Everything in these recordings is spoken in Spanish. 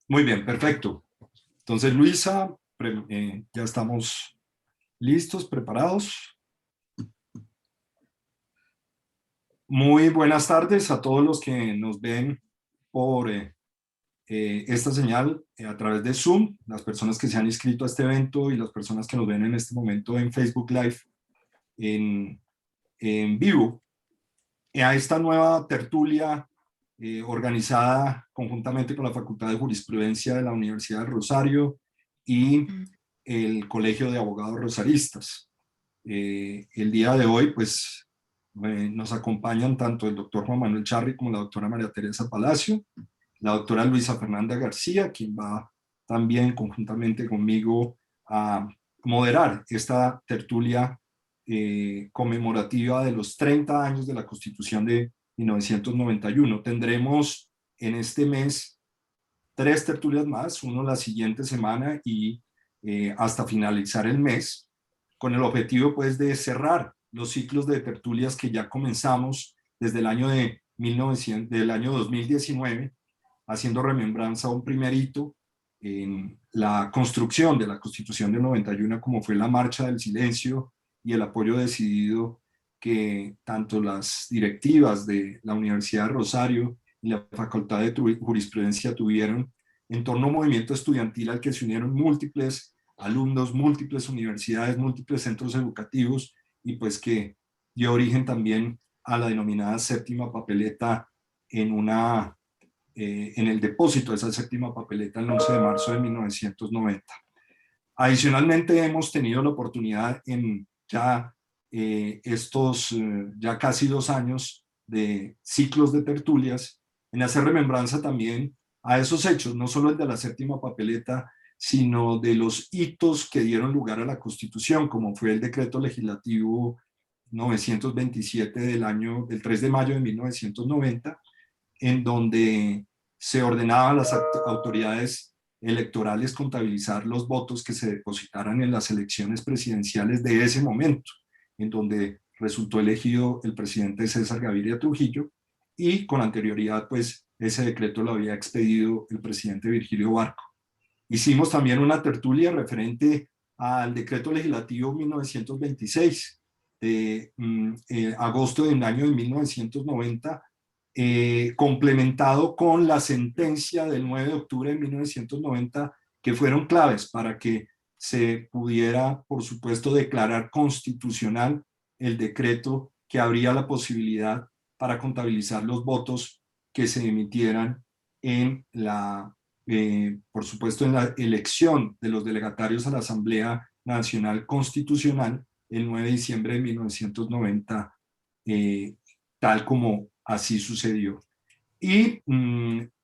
Muy bien, perfecto. Entonces, Luisa, ya estamos listos, preparados. Muy buenas tardes a todos los que nos ven por esta señal a través de Zoom, las personas que se han inscrito a este evento y las personas que nos ven en este momento en Facebook Live en, en vivo. A esta nueva tertulia organizada conjuntamente con la Facultad de Jurisprudencia de la Universidad del Rosario y el Colegio de Abogados Rosaristas. El día de hoy, pues, nos acompañan tanto el doctor Juan Manuel Charri como la doctora María Teresa Palacio, la doctora Luisa Fernanda García, quien va también conjuntamente conmigo a moderar esta tertulia conmemorativa de los 30 años de la Constitución de 1991. Tendremos en este mes 3 tertulias más, uno la siguiente semana y hasta finalizar el mes, con el objetivo pues de cerrar los ciclos de tertulias que ya comenzamos desde el año de 1900, del año 2019, haciendo remembranza a un primer hito en la construcción de la Constitución del 91, como fue la Marcha del Silencio y el apoyo decidido que tanto las directivas de la Universidad de Rosario y la Facultad de Jurisprudencia tuvieron en torno a un movimiento estudiantil al que se unieron múltiples alumnos, múltiples universidades, múltiples centros educativos y pues que dio origen también a la denominada séptima papeleta en el depósito de esa séptima papeleta el 11 de marzo de 1990. Adicionalmente hemos tenido la oportunidad en ya estos ya casi 2 años de ciclos de tertulias en hacer remembranza también a esos hechos, no solo el de la séptima papeleta, sino de los hitos que dieron lugar a la Constitución, como fue el decreto legislativo 927 del 3 de mayo de 1990, en donde se ordenaba a las autoridades electorales contabilizar los votos que se depositaran en las elecciones presidenciales de ese momento, en donde resultó elegido el presidente César Gaviria Trujillo, y con anterioridad, pues, ese decreto lo había expedido el presidente Virgilio Barco. Hicimos también una tertulia referente al decreto legislativo 1926 de agosto del año de 1990, complementado con la sentencia del 9 de octubre de 1990, que fueron claves para que se pudiera, por supuesto, declarar constitucional el decreto que abría la posibilidad para contabilizar los votos que se emitieran en por supuesto, en la elección de los delegatarios a la Asamblea Nacional Constitucional el 9 de diciembre de 1990, tal como así sucedió. Y,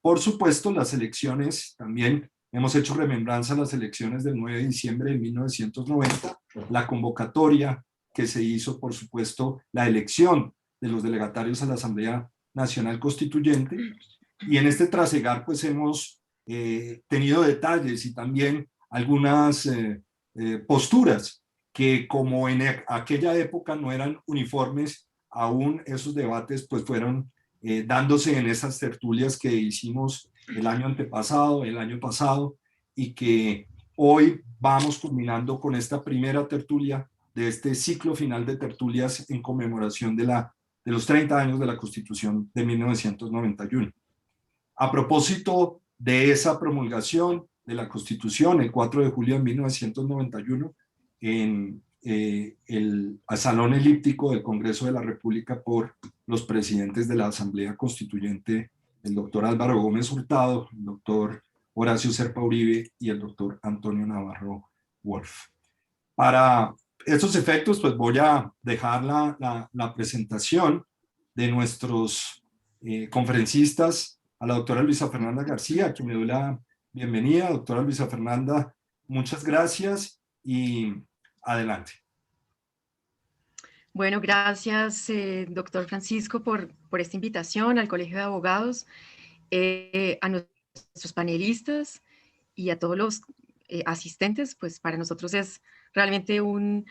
por supuesto, las elecciones, también hemos hecho remembranza a las elecciones del 9 de diciembre de 1990, la convocatoria que se hizo, por supuesto, la elección de los delegatarios a la Asamblea Nacional Constituyente. Y en este trasegar, pues hemos tenido detalles y también algunas posturas que, como en aquella época no eran uniformes, aún esos debates pues fueron dándose en esas tertulias que hicimos el año antepasado, el año pasado, y que hoy vamos culminando con esta primera tertulia de este ciclo final de tertulias en conmemoración de los 30 años de la Constitución de 1991. A propósito de esa promulgación de la Constitución, el 4 de julio de 1991, en el Salón Elíptico del Congreso de la República por los presidentes de la Asamblea Constituyente, el doctor Álvaro Gómez Hurtado, el doctor Horacio Serpa Uribe y el doctor Antonio Navarro Wolf. Para estos efectos, pues voy a dejar la presentación de nuestros conferencistas a la doctora Luisa Fernanda García, a quien me doy la bienvenida. Doctora Luisa Fernanda, muchas gracias y adelante. Bueno, gracias, doctor Francisco, por esta invitación al Colegio de Abogados, a nuestros panelistas y a todos los asistentes. Pues para nosotros es realmente un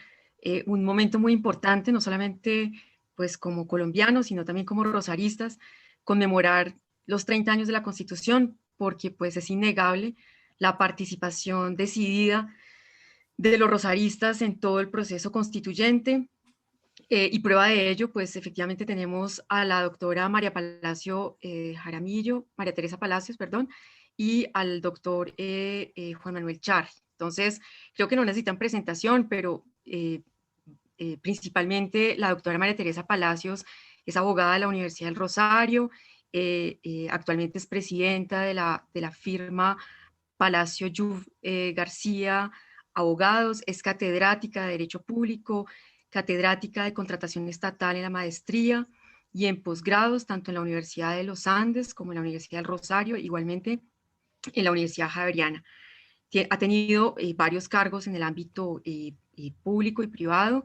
momento muy importante, no solamente pues como colombianos, sino también como rosaristas, conmemorar los 30 años de la Constitución, porque pues es innegable la participación decidida de los rosaristas en todo el proceso constituyente. Y prueba de ello, pues efectivamente tenemos a la doctora María Palacio Jaramillo, María Teresa Palacios, perdón, y al doctor Juan Manuel Char. Entonces, creo que no necesitan presentación, pero principalmente la doctora María Teresa Palacios es abogada de la Universidad del Rosario, actualmente es presidenta de la firma Palacio Yuv García Abogados, es catedrática de Derecho Público, catedrática de Contratación Estatal en la maestría y en posgrados, tanto en la Universidad de los Andes como en la Universidad del Rosario, igualmente en la Universidad Javeriana. Ha tenido varios cargos en el ámbito público y privado,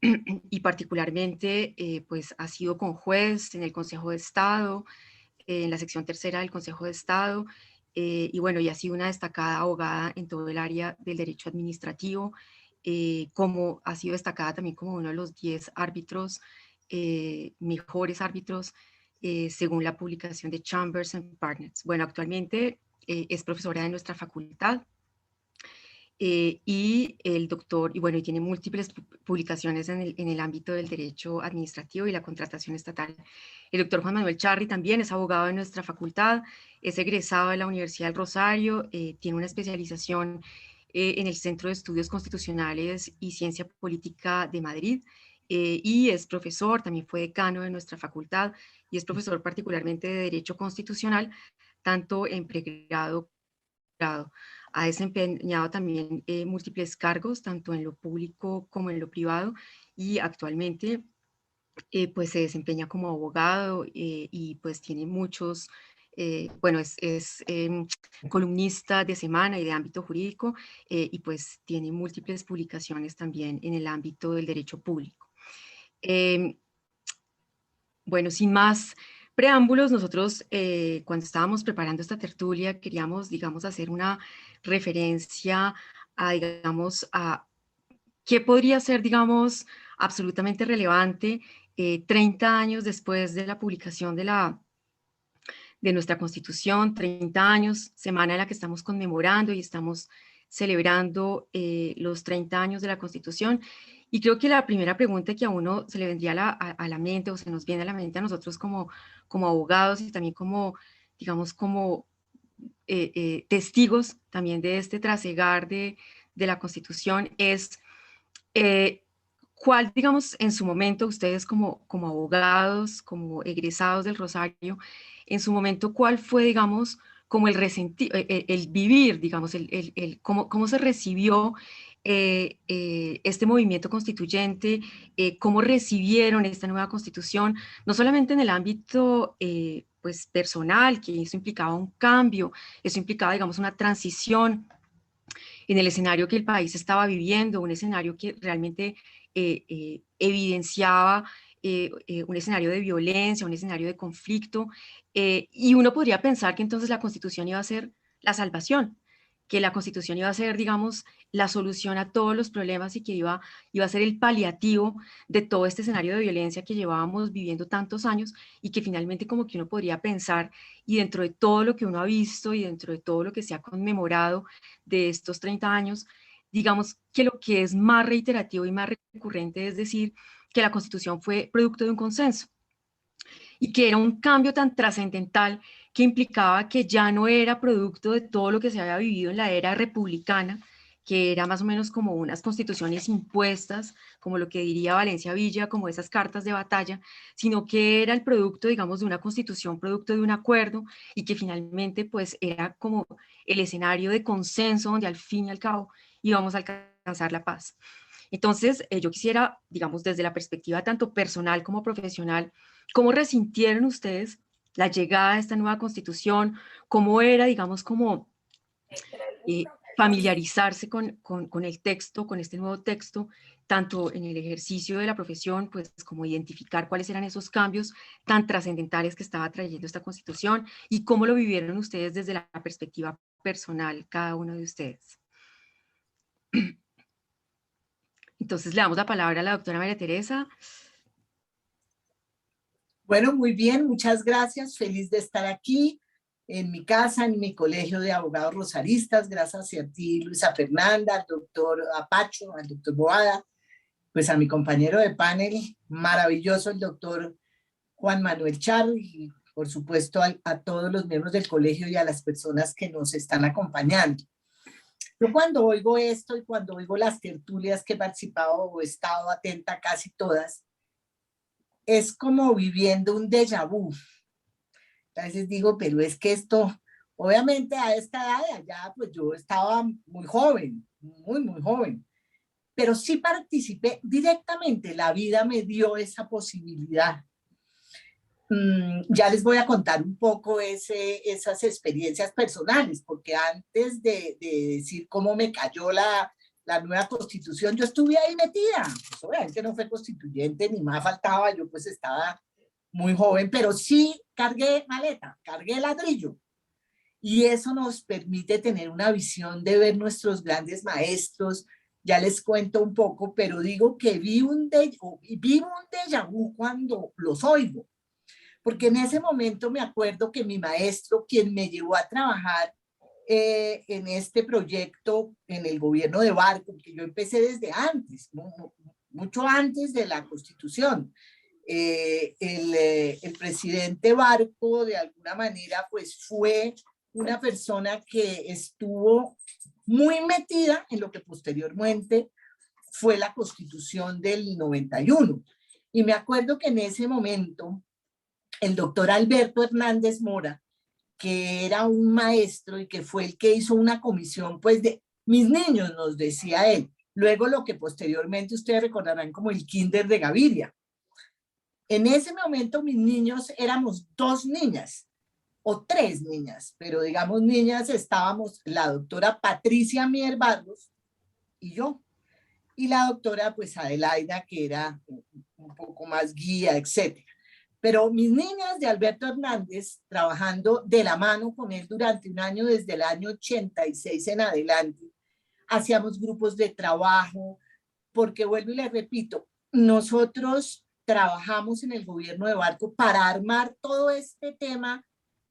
y particularmente pues ha sido conjuez en el Consejo de Estado, en la sección tercera del Consejo de Estado, y bueno, y ha sido una destacada abogada en todo el área del derecho administrativo, como ha sido destacada también como uno de los 10 árbitros, mejores árbitros, según la publicación de Chambers and Partners. Bueno, actualmente es profesora de nuestra facultad, y el doctor, y bueno, y tiene múltiples publicaciones en el ámbito del derecho administrativo y la contratación estatal. El doctor Juan Manuel Charri también es abogado de nuestra facultad, es egresado de la Universidad del Rosario, tiene una especialización en el Centro de Estudios Constitucionales y Ciencia Política de Madrid, y es profesor, también fue decano de nuestra facultad, y es profesor particularmente de Derecho Constitucional, tanto en pregrado como en grado. Ha desempeñado también múltiples cargos, tanto en lo público como en lo privado, y actualmente pues se desempeña como abogado, y pues tiene muchos, bueno, es columnista de Semana y de ámbito jurídico, y pues tiene múltiples publicaciones también en el ámbito del derecho público. Bueno, sin más preámbulos, nosotros cuando estábamos preparando esta tertulia queríamos, digamos, hacer una referencia a, digamos, a qué podría ser, digamos, absolutamente relevante 30 años después de la publicación de nuestra Constitución, 30 años, semana en la que estamos conmemorando y estamos celebrando los 30 años de la Constitución. Y creo que la primera pregunta que a uno se le vendría a la mente, o se nos viene a la mente a nosotros como abogados y también como, digamos, como testigos también de este trasegar de la Constitución es eh, ¿cuál, digamos, en su momento, ustedes como abogados, como egresados del Rosario, en su momento, cuál fue, digamos, como el vivir, digamos, cómo se recibió este movimiento constituyente, cómo recibieron esta nueva constitución, no solamente en el ámbito pues personal, que eso implicaba un cambio, eso implicaba, digamos, una transición en el escenario que el país estaba viviendo, un escenario que realmente evidenciaba un escenario de violencia, un escenario de conflicto, y uno podría pensar que entonces la Constitución iba a ser la salvación, que la Constitución iba a ser, digamos, la solución a todos los problemas y que iba a ser el paliativo de todo este escenario de violencia que llevábamos viviendo tantos años, y que finalmente como que uno podría pensar, y dentro de todo lo que uno ha visto y dentro de todo lo que se ha conmemorado de estos 30 años, digamos que lo que es más reiterativo y más recurrente es decir que la Constitución fue producto de un consenso y que era un cambio tan trascendental que implicaba que ya no era producto de todo lo que se había vivido en la era republicana, que era más o menos como unas constituciones impuestas, como lo que diría Valencia Villa, como esas cartas de batalla, sino que era el producto, digamos, de una constitución, producto de un acuerdo, y que finalmente pues era como el escenario de consenso donde al fin y al cabo íbamos a alcanzar la paz. Entonces, yo quisiera, digamos, desde la perspectiva tanto personal como profesional, ¿cómo resintieron ustedes la llegada de esta nueva constitución? ¿Cómo era, digamos, como familiarizarse con el texto, con este nuevo texto, tanto en el ejercicio de la profesión, pues como identificar cuáles eran esos cambios tan trascendentales que estaba trayendo esta constitución, y cómo lo vivieron ustedes desde la perspectiva personal, cada uno de ustedes? Entonces le damos la palabra a la doctora María Teresa. Bueno, muy bien, muchas gracias, feliz de estar aquí. en mi casa, en mi colegio de abogados rosaristas, gracias a ti, Luisa Fernanda, al doctor Apacho, al doctor Boada, pues a mi compañero de panel, maravilloso, el doctor Juan Manuel Char, y por supuesto a todos los miembros del colegio y a las personas que nos están acompañando. Yo cuando oigo esto y cuando oigo las tertulias que he participado o he estado atenta a casi todas, es como viviendo un déjà vu. A veces digo, pero es que esto, obviamente a esta edad de allá, pues yo estaba muy joven, muy joven, pero sí participé directamente, la vida me dio esa posibilidad. Ya les voy a contar un poco esas experiencias personales, porque antes de decir cómo me cayó la nueva constitución, yo estuve ahí metida. Pues obviamente no fue constituyente, ni más faltaba, yo pues estaba muy joven, pero sí cargué maleta, cargué ladrillo. Y eso nos permite tener una visión de ver nuestros grandes maestros. Ya les cuento un poco, pero digo que vivo un déjà vu cuando los oigo. Porque en ese momento me acuerdo que mi maestro, quien me llevó a trabajar en este proyecto en el gobierno de Barco, que yo empecé desde antes, mucho antes de la Constitución. El presidente Barco, de alguna manera, pues fue una persona que estuvo muy metida en lo que posteriormente fue la Constitución del 91. Y me acuerdo que en ese momento el doctor Alberto Hernández Mora, que era un maestro y que fue el que hizo una comisión, pues de mis niños, nos decía él. Luego lo que posteriormente ustedes recordarán como el Kinder de Gaviria. En ese momento mis niños éramos 2 niñas o 3 niñas, pero digamos niñas estábamos la doctora Patricia Mier Barros y yo. Y la doctora pues Adelaida, que era un poco más guía, etcétera. Pero mis niñas de Alberto Hernández, trabajando de la mano con él durante un año, desde el año 86 en adelante, hacíamos grupos de trabajo, porque vuelvo y les repito, nosotros trabajamos en el gobierno de Barco para armar todo este tema.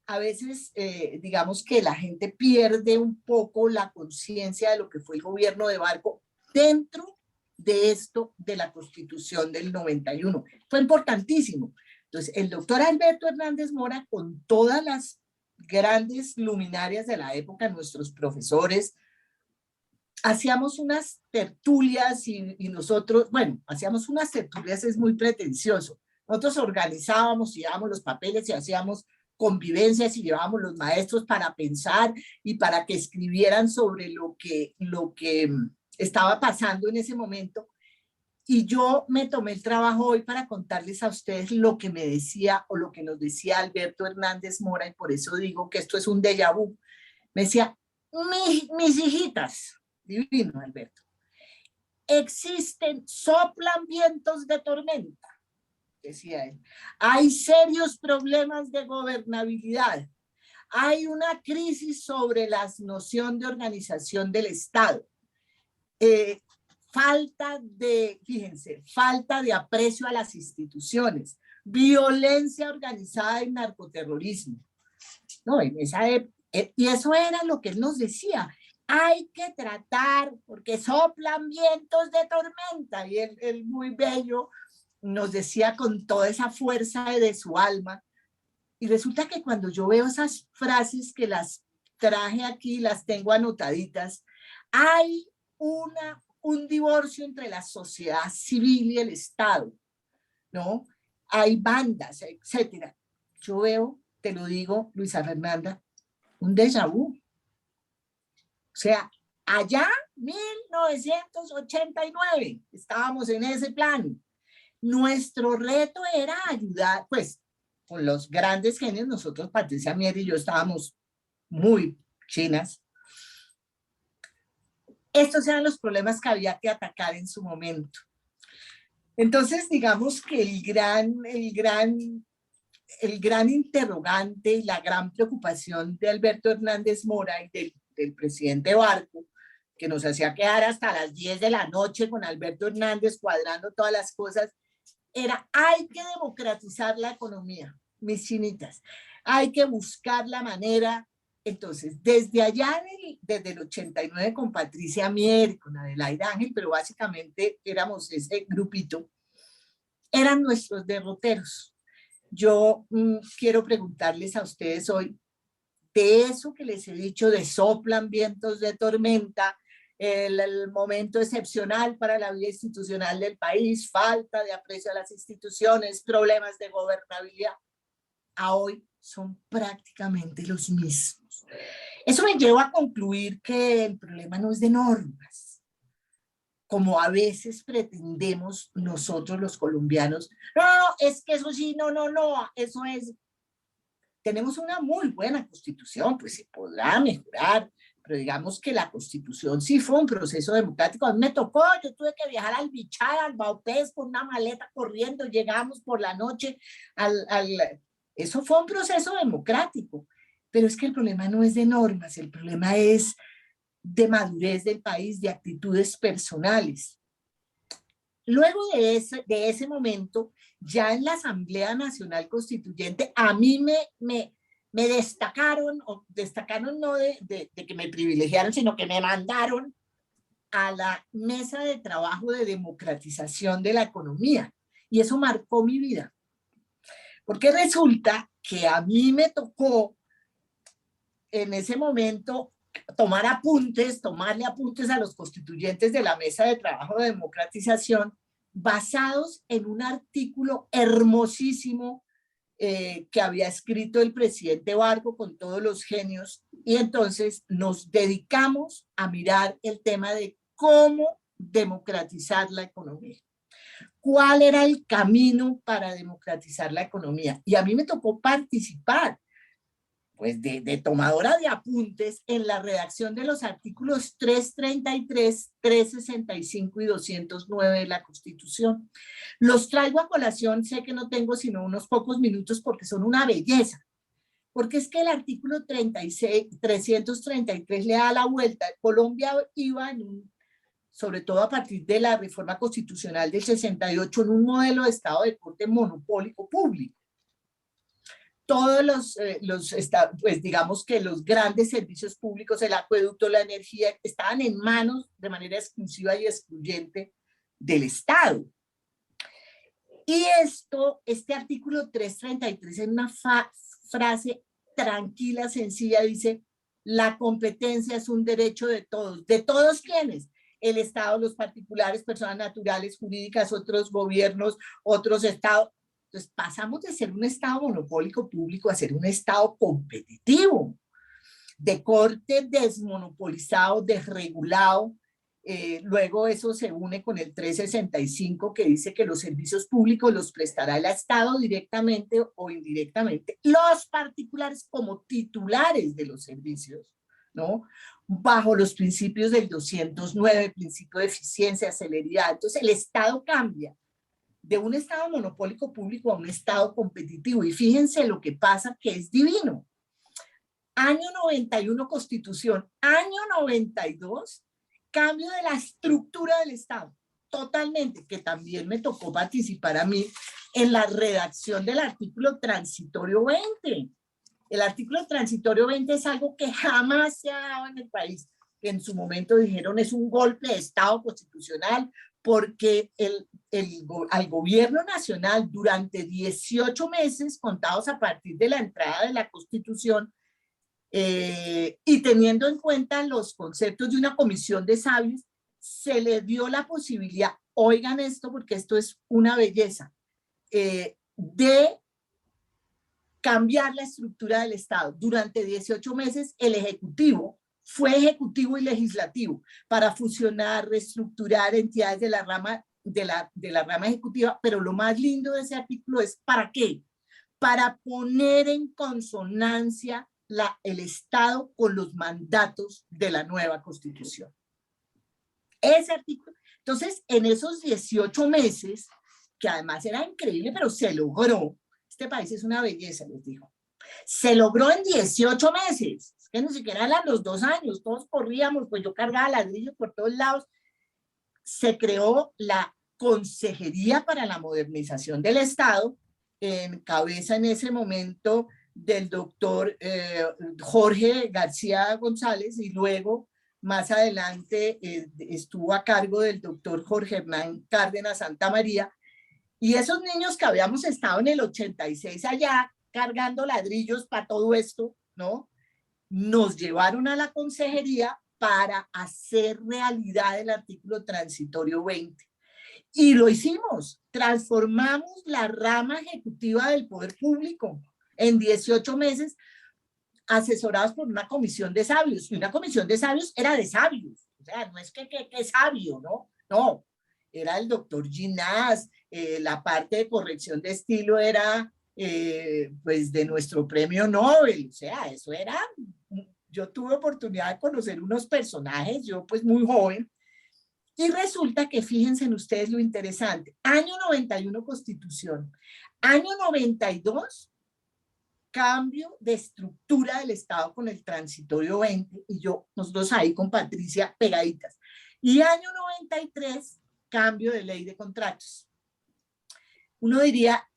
A veces, digamos que la gente pierde un poco la conciencia de lo que fue el gobierno de Barco dentro de esto de la Constitución del 91. Fue importantísimo. Entonces, el doctor Alberto Hernández Mora, con todas las grandes luminarias de la época, nuestros profesores, hacíamos unas tertulias y nosotros, bueno, hacíamos unas tertulias, es muy pretencioso. Nosotros organizábamos, llevábamos los papeles y hacíamos convivencias y llevábamos los maestros para pensar y para que escribieran sobre lo que estaba pasando en ese momento. Y yo me tomé el trabajo hoy para contarles a ustedes lo que me decía o lo que nos decía Alberto Hernández Mora, y por eso digo que esto es un déjà vu. Me decía, mis hijitas, divino Alberto, soplan vientos de tormenta, decía él. Hay serios problemas de gobernabilidad. Hay una crisis sobre la noción de organización del Estado. Falta de aprecio a las instituciones, violencia organizada y narcoterrorismo. No, y eso era lo que él nos decía. Hay que tratar, porque soplan vientos de tormenta, y él muy bello nos decía con toda esa fuerza de su alma. Y resulta que cuando yo veo esas frases que las traje aquí, las tengo anotaditas, hay un divorcio entre la sociedad civil y el Estado, ¿no? Hay bandas, etcétera. Yo veo, te lo digo, Luisa Fernanda, un déjà vu. O sea, allá, 1989, estábamos en ese plan. Nuestro reto era ayudar, pues, con los grandes genios, nosotros, Patricia Mier y yo, estábamos muy chinas. Estos eran los problemas que había que atacar en su momento. Entonces, digamos que el gran interrogante y la gran preocupación de Alberto Hernández Mora y del presidente Barco, que nos hacía quedar hasta las 10 de la noche con Alberto Hernández cuadrando todas las cosas, era: hay que democratizar la economía, mis chinitas. hay que buscar la manera. Entonces, desde allá, desde el 89, con Patricia Mier, con Adelaida Ángel, pero básicamente éramos ese grupito, eran nuestros derroteros. Yo quiero preguntarles a ustedes hoy, de eso que les he dicho, de soplan vientos de tormenta, el momento excepcional para la vida institucional del país, falta de aprecio a las instituciones, problemas de gobernabilidad, a hoy son prácticamente los mismos. Eso me lleva a concluir que el problema no es de normas, como a veces pretendemos nosotros los colombianos. No, es que eso sí, no, eso es. Tenemos una muy buena constitución, pues se podrá mejorar, pero digamos que la constitución sí fue un proceso democrático. A mí me tocó, yo tuve que viajar al Bichar, al Baupés, con una maleta corriendo, llegamos por la noche eso fue un proceso democrático, pero es que el problema no es de normas, el problema es de madurez del país, de actitudes personales. Luego de ese momento, ya en la Asamblea Nacional Constituyente, a mí me destacaron, o destacaron no de que me privilegiaron, sino que me mandaron a la mesa de trabajo de democratización de la economía. Y eso marcó mi vida. Porque resulta que a mí me tocó en ese momento tomarle apuntes a los constituyentes de la mesa de trabajo de democratización basados en un artículo hermosísimo que había escrito el presidente Barco con todos los genios, y entonces nos dedicamos a mirar el tema de cómo democratizar la economía. ¿Cuál era el camino para democratizar la economía? Y a mí me tocó participar pues de tomadora de apuntes en la redacción de los artículos 333, 365 y 209 de la Constitución. Los traigo a colación, sé que no tengo sino unos pocos minutos porque son una belleza, porque es que el artículo 333 le da la vuelta. Colombia iba sobre todo a partir de la reforma constitucional del 68, en un modelo de Estado de corte monopólico público. Todos pues digamos que los grandes servicios públicos, el acueducto, la energía, estaban en manos de manera exclusiva y excluyente del Estado. Y este artículo 333 en una frase tranquila, sencilla, dice: la competencia es un derecho de todos. ¿De todos quiénes? El Estado, los particulares, personas naturales, jurídicas, otros gobiernos, otros estados. Entonces pasamos de ser un Estado monopólico público a ser un Estado competitivo, de corte desmonopolizado, desregulado. Luego eso se une con el 365, que dice que los servicios públicos los prestará el Estado directamente o indirectamente, los particulares como titulares de los servicios, ¿no? Bajo los principios del 209, principio de eficiencia, celeridad. Entonces el Estado cambia de un Estado monopólico público a un Estado competitivo. Y fíjense lo que pasa, que es divino. Año 91 Constitución, año 92 cambio de la estructura del Estado, totalmente, que también me tocó participar a mí en la redacción del artículo transitorio 20. El artículo transitorio 20 es algo que jamás se ha dado en el país, que en su momento dijeron es un golpe de Estado constitucional, porque al gobierno nacional durante 18 meses, contados a partir de la entrada de la Constitución, y teniendo en cuenta los conceptos de una comisión de sabios, se le dio la posibilidad, oigan esto porque esto es una belleza, de cambiar la estructura del Estado. Durante 18 meses el Ejecutivo fue Ejecutivo y Legislativo para fusionar, reestructurar entidades de la rama ejecutiva, pero lo más lindo de ese artículo es ¿para qué? Para poner en consonancia el Estado con los mandatos de la nueva Constitución. Ese artículo. Entonces, en esos 18 meses, que además era increíble, pero se logró. Este país es una belleza, les digo. Se logró en 18 meses. Es que ni siquiera eran los 2 años, todos corríamos, pues yo cargaba ladrillos por todos lados. Se creó la Consejería para la Modernización del Estado, en cabeza en ese momento del doctor Jorge García González, y luego más adelante estuvo a cargo del doctor Jorge Hernán Cárdenas Santamaría. Y esos niños que habíamos estado en el 86 allá cargando ladrillos para todo esto, ¿no? Nos llevaron a la consejería para hacer realidad el artículo transitorio 20. Y lo hicimos, transformamos la rama ejecutiva del poder público en 18 meses, asesorados por una comisión de sabios. Y una comisión de sabios era de sabios. O sea, no es que sabio, ¿no? No, era el doctor Ginás, la parte de corrección de estilo era pues de nuestro premio Nobel. O sea, eso era, yo tuve oportunidad de conocer unos personajes, yo pues muy joven, y resulta que fíjense en ustedes lo interesante, año 91 Constitución, año 92 cambio de estructura del Estado con el transitorio 20, y nosotros ahí con Patricia pegaditas, y año 93 cambio de ley de contratos. Uno diría,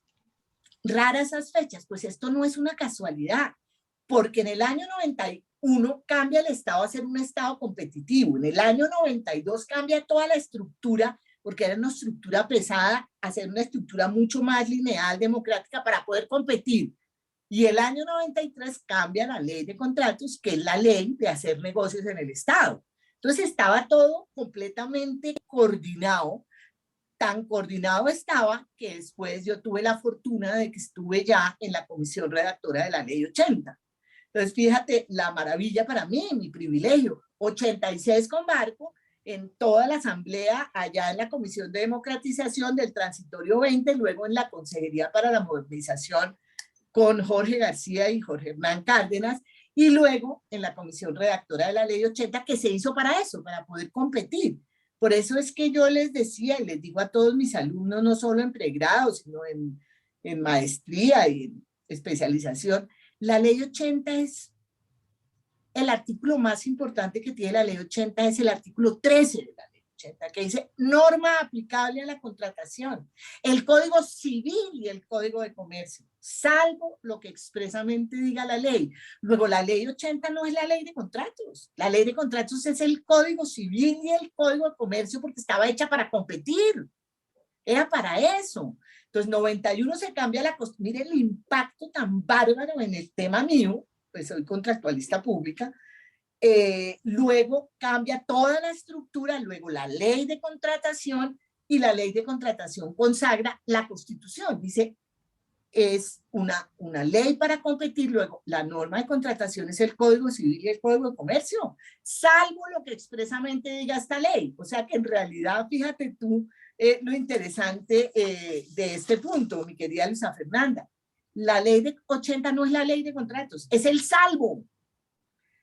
raras esas fechas, pues esto no es una casualidad, porque en el año 91 cambia el Estado a ser un Estado competitivo, en el año 92 cambia toda la estructura, porque era una estructura pesada, a ser una estructura mucho más lineal, democrática, para poder competir. Y el año 93 cambia la ley de contratos, que es la ley de hacer negocios en el Estado. Entonces estaba todo completamente coordinado. Tan coordinado estaba que después yo tuve la fortuna de que estuve ya en la comisión redactora de la ley 80. Entonces, fíjate, la maravilla para mí, mi privilegio, 86 con Barco, en toda la asamblea, allá en la Comisión de Democratización del Transitorio 20, luego en la Consejería para la Modernización con Jorge García y Jorge Hernán Cárdenas, y luego en la comisión redactora de la ley 80, que se hizo para eso, para poder competir. Por eso es que yo les decía y les digo a todos mis alumnos, no solo en pregrado, sino en maestría y en especialización, la ley 80 es el artículo más importante que tiene la ley 80, es el artículo 13 de la ley 80, que dice norma aplicable a la contratación, el Código Civil y el Código de Comercio, salvo lo que expresamente diga la ley. Luego, la ley 80 no es la ley de contratos. La ley de contratos es el Código Civil y el Código de Comercio, porque estaba hecha para competir. Era para eso. Entonces, 91 se cambia la costumbre. Mire el impacto tan bárbaro en el tema mío, pues soy contractualista pública. Luego cambia toda la estructura, luego la ley de contratación, y la ley de contratación consagra la Constitución. Dice, es una ley para competir, luego la norma de contratación es el Código Civil y el Código de Comercio, salvo lo que expresamente diga esta ley. O sea que en realidad, fíjate tú lo interesante de este punto, mi querida Luisa Fernanda. La ley de 80 no es la ley de contratos, es el salvo.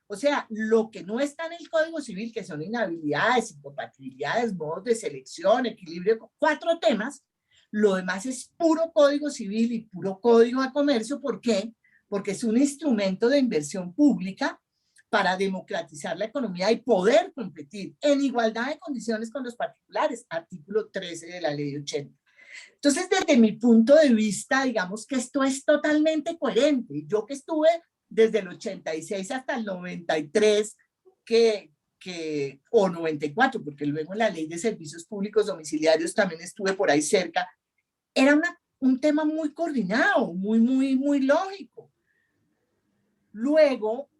O sea, lo que no está en el Código Civil, que son inhabilidades, incompatibilidades, modos de selección, equilibrio, 4 temas, lo demás es puro Código Civil y puro Código de Comercio. ¿Por qué? Porque es un instrumento de inversión pública para democratizar la economía y poder competir en igualdad de condiciones con los particulares, artículo 13 de la ley 80. Entonces, desde mi punto de vista, digamos que esto es totalmente coherente. Yo que estuve desde el 86 hasta el 93, o 94, porque luego en la ley de servicios públicos domiciliarios también estuve por ahí cerca, era un tema muy coordinado, muy lógico. Luego,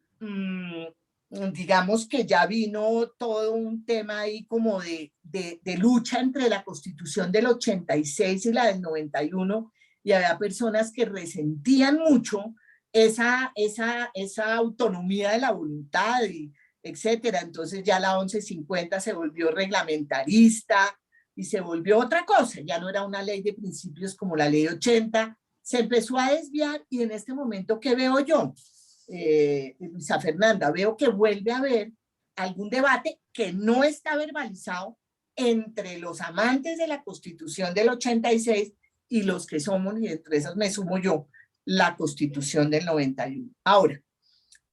digamos que ya vino todo un tema ahí como de lucha entre la Constitución del 86 y la del 91, y había personas que resentían mucho esa autonomía de la voluntad, y etcétera. Entonces ya la 1150 se volvió reglamentarista y se volvió otra cosa, ya no era una ley de principios como la ley 80, se empezó a desviar. Y en este momento, ¿qué veo yo? Luisa Fernanda, veo que vuelve a haber algún debate que no está verbalizado entre los amantes de la Constitución del 86 y los que somos, y entre esos me sumo yo, la Constitución del 91. Ahora,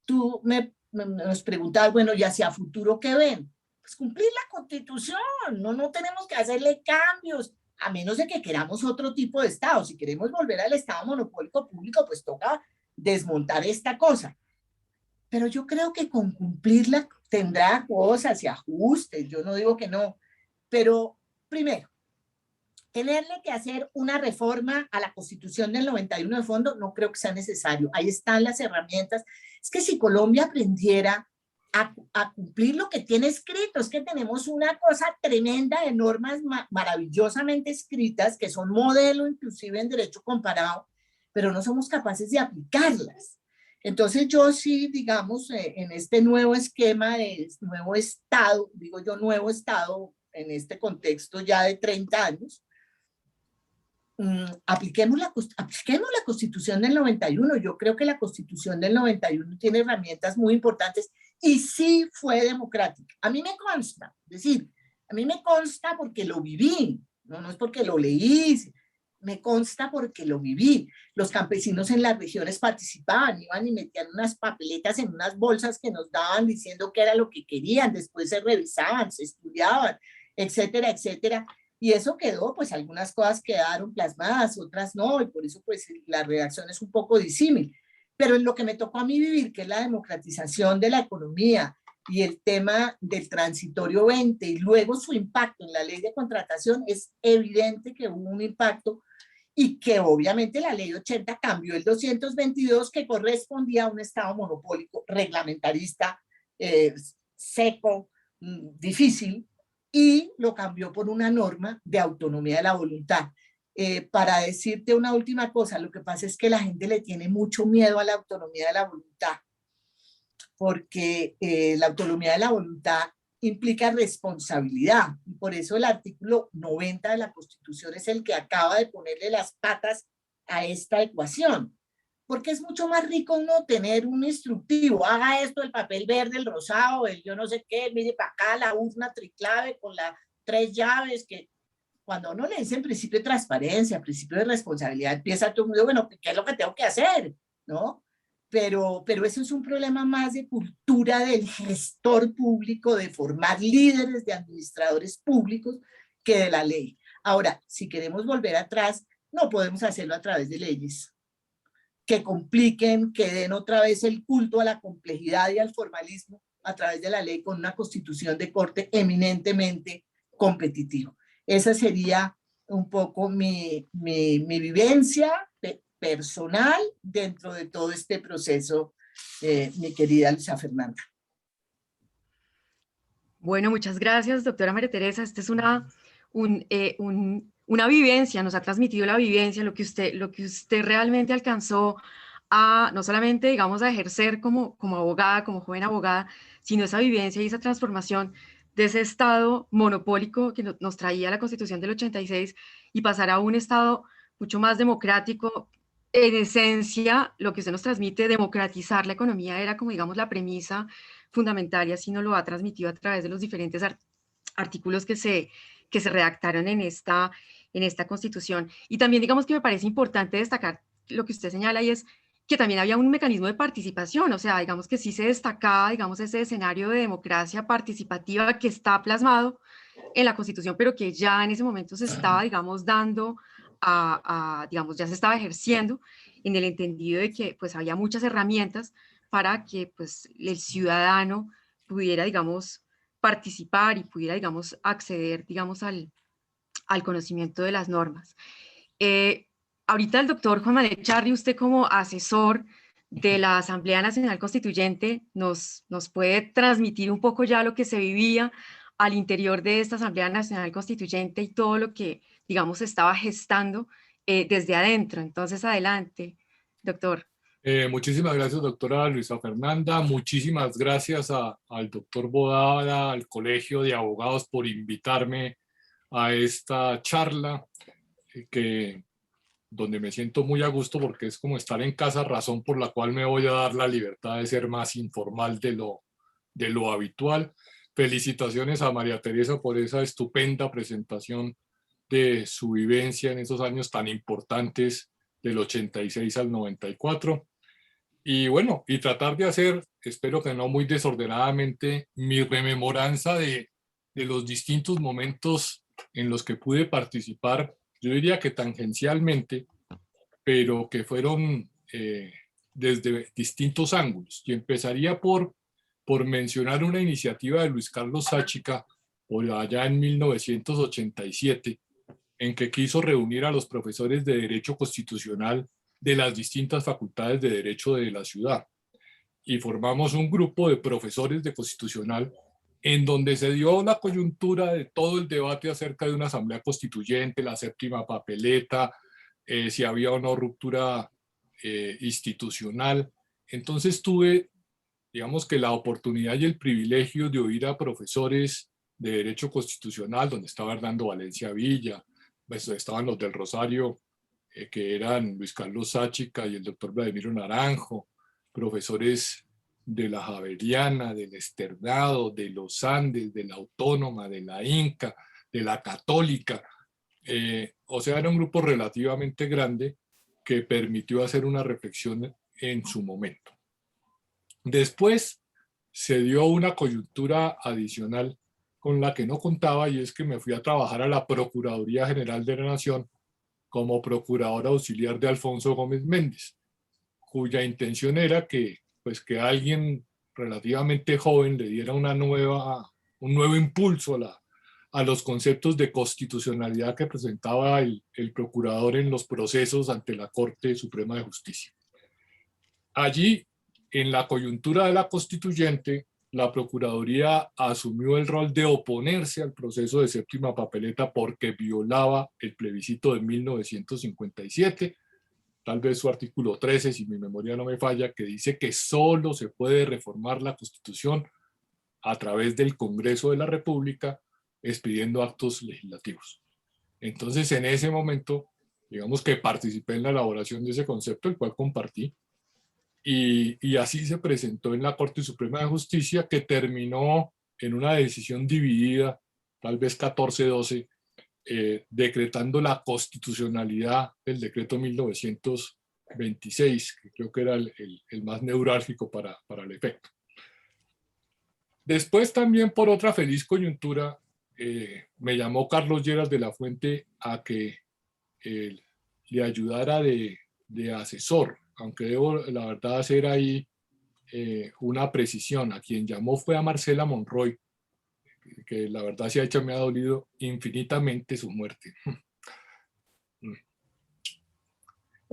tú nos preguntabas, bueno, y hacia futuro, ¿qué ven? Pues cumplir la Constitución, no tenemos que hacerle cambios, a menos de que queramos otro tipo de Estado. Si queremos volver al Estado monopólico público, pues toca desmontar esta cosa. Pero yo creo que con cumplirla tendrá cosas y ajustes, yo no digo que no, pero primero, tenerle que hacer una reforma a la Constitución del 91 de fondo, no creo que sea necesario. Ahí están las herramientas. Es que si Colombia aprendiera a cumplir lo que tiene escrito, es que tenemos una cosa tremenda de normas maravillosamente escritas, que son modelo inclusive en derecho comparado, pero no somos capaces de aplicarlas. Entonces yo sí, digamos, en este nuevo esquema de nuevo Estado, digo yo nuevo Estado, en este contexto ya de 30 años, apliquemos la Constitución del 91. Yo creo que la Constitución del 91 tiene herramientas muy importantes y sí fue democrática. A mí me consta, es decir, a mí me consta porque lo viví, no es porque lo leí, me consta porque lo viví. Los campesinos en las regiones participaban, iban y metían unas papeletas en unas bolsas que nos daban diciendo qué era lo que querían, después se revisaban, se estudiaban, etcétera, etcétera. Y eso quedó, pues algunas cosas quedaron plasmadas, otras no, y por eso pues la redacción es un poco disímil. Pero en lo que me tocó a mí vivir, que es la democratización de la economía y el tema del transitorio 20 y luego su impacto en la ley de contratación, es evidente que hubo un impacto y que obviamente la ley 80 cambió el 222 que correspondía a un Estado monopólico, reglamentarista, seco, difícil, y lo cambió por una norma de autonomía de la voluntad. Para decirte una última cosa, lo que pasa es que la gente le tiene mucho miedo a la autonomía de la voluntad, porque la autonomía de la voluntad implica responsabilidad, y por eso el artículo 90 de la Constitución es el que acaba de ponerle las patas a esta ecuación, porque es mucho más rico uno tener un instructivo, haga esto, el papel verde, el rosado, el yo no sé qué, mire para acá la urna triclave con las 3 llaves, que cuando uno le dice en principio de transparencia, principio de responsabilidad, empieza todo el mundo, bueno, ¿qué es lo que tengo que hacer? ¿No? Pero eso es un problema más de cultura del gestor público, de formar líderes, de administradores públicos, que de la ley. Ahora, si queremos volver atrás, no podemos hacerlo a través de leyes que compliquen, que den otra vez el culto a la complejidad y al formalismo a través de la ley con una constitución de corte eminentemente competitivo. Esa sería un poco mi vivencia personal dentro de todo este proceso, mi querida Luisa Fernanda. Bueno, muchas gracias, doctora María Teresa. Esta es una vivencia, nos ha transmitido la vivencia, lo que usted realmente alcanzó a, no solamente, digamos, a ejercer como abogada, como joven abogada, sino esa vivencia y esa transformación de ese estado monopólico que nos traía la Constitución del 86 y pasar a un estado mucho más democrático. En esencia, lo que usted nos transmite, democratizar la economía, era como, digamos, la premisa fundamental, y así nos lo ha transmitido a través de los diferentes artículos que se redactaron en esta Constitución. Y también, digamos, que me parece importante destacar lo que usted señala, y es que también había un mecanismo de participación, o sea, digamos que sí se destacaba, digamos, ese escenario de democracia participativa que está plasmado en la Constitución, pero que ya en ese momento se estaba, digamos, dando digamos, ya se estaba ejerciendo, en el entendido de que pues había muchas herramientas para que pues el ciudadano pudiera, digamos, participar y pudiera, digamos, acceder, digamos, al conocimiento de las normas. Ahorita el doctor Juan Manuel Charri, usted como asesor de la Asamblea Nacional Constituyente, nos puede transmitir un poco ya lo que se vivía al interior de esta Asamblea Nacional Constituyente y todo lo que, digamos, estaba gestando desde adentro. Entonces, adelante, doctor. Muchísimas gracias, doctora Luisa Fernanda. Muchísimas gracias al doctor Bodada, al Colegio de Abogados, por invitarme a esta charla, donde me siento muy a gusto porque es como estar en casa, razón por la cual me voy a dar la libertad de ser más informal de lo habitual. Felicitaciones a María Teresa por esa estupenda presentación de su vivencia en esos años tan importantes del 86 al 94. Y bueno, y tratar de hacer, espero que no muy desordenadamente, mi rememoranza de los distintos momentos en los que pude participar, yo diría que tangencialmente, pero que fueron desde distintos ángulos. Y empezaría por mencionar una iniciativa de Luis Carlos Sáchica, por allá en 1987, en que quiso reunir a los profesores de Derecho Constitucional de las distintas facultades de Derecho de la ciudad. Y formamos un grupo de profesores de Constitucional en donde se dio la coyuntura de todo el debate acerca de una asamblea constituyente, la séptima papeleta, si había o no ruptura institucional. Entonces tuve, digamos que la oportunidad y el privilegio de oír a profesores de Derecho Constitucional, donde estaba Hernando Valencia Villa, pues estaban los del Rosario, que eran Luis Carlos Sáchica y el doctor Vladimiro Naranjo, profesores de la Javeriana, del Externado, de los Andes, de la Autónoma, de la Inca, de la Católica. O sea, era un grupo relativamente grande que permitió hacer una reflexión en su momento. Después se dio una coyuntura adicional con la que no contaba, y es que me fui a trabajar a la Procuraduría General de la Nación como procurador auxiliar de Alfonso Gómez Méndez, cuya intención era que alguien relativamente joven le diera un nuevo impulso a los conceptos de constitucionalidad que presentaba el procurador en los procesos ante la Corte Suprema de Justicia. Allí, en la coyuntura de la constituyente, la Procuraduría asumió el rol de oponerse al proceso de séptima papeleta porque violaba el plebiscito de 1957, tal vez su artículo 13, si mi memoria no me falla, que dice que solo se puede reformar la Constitución a través del Congreso de la República, expidiendo actos legislativos. Entonces, en ese momento, digamos que participé en la elaboración de ese concepto, el cual compartí, y así se presentó en la Corte Suprema de Justicia, que terminó en una decisión dividida, tal vez 14-12, decretando la constitucionalidad del decreto 1926, que creo que era el más neurálgico para el efecto. Después, también por otra feliz coyuntura, me llamó Carlos Lleras de la Fuente a que le ayudara de asesor, aunque debo, la verdad, hacer ahí una precisión. A quien llamó fue a Marcela Monroy, que la verdad me ha dolido infinitamente su muerte.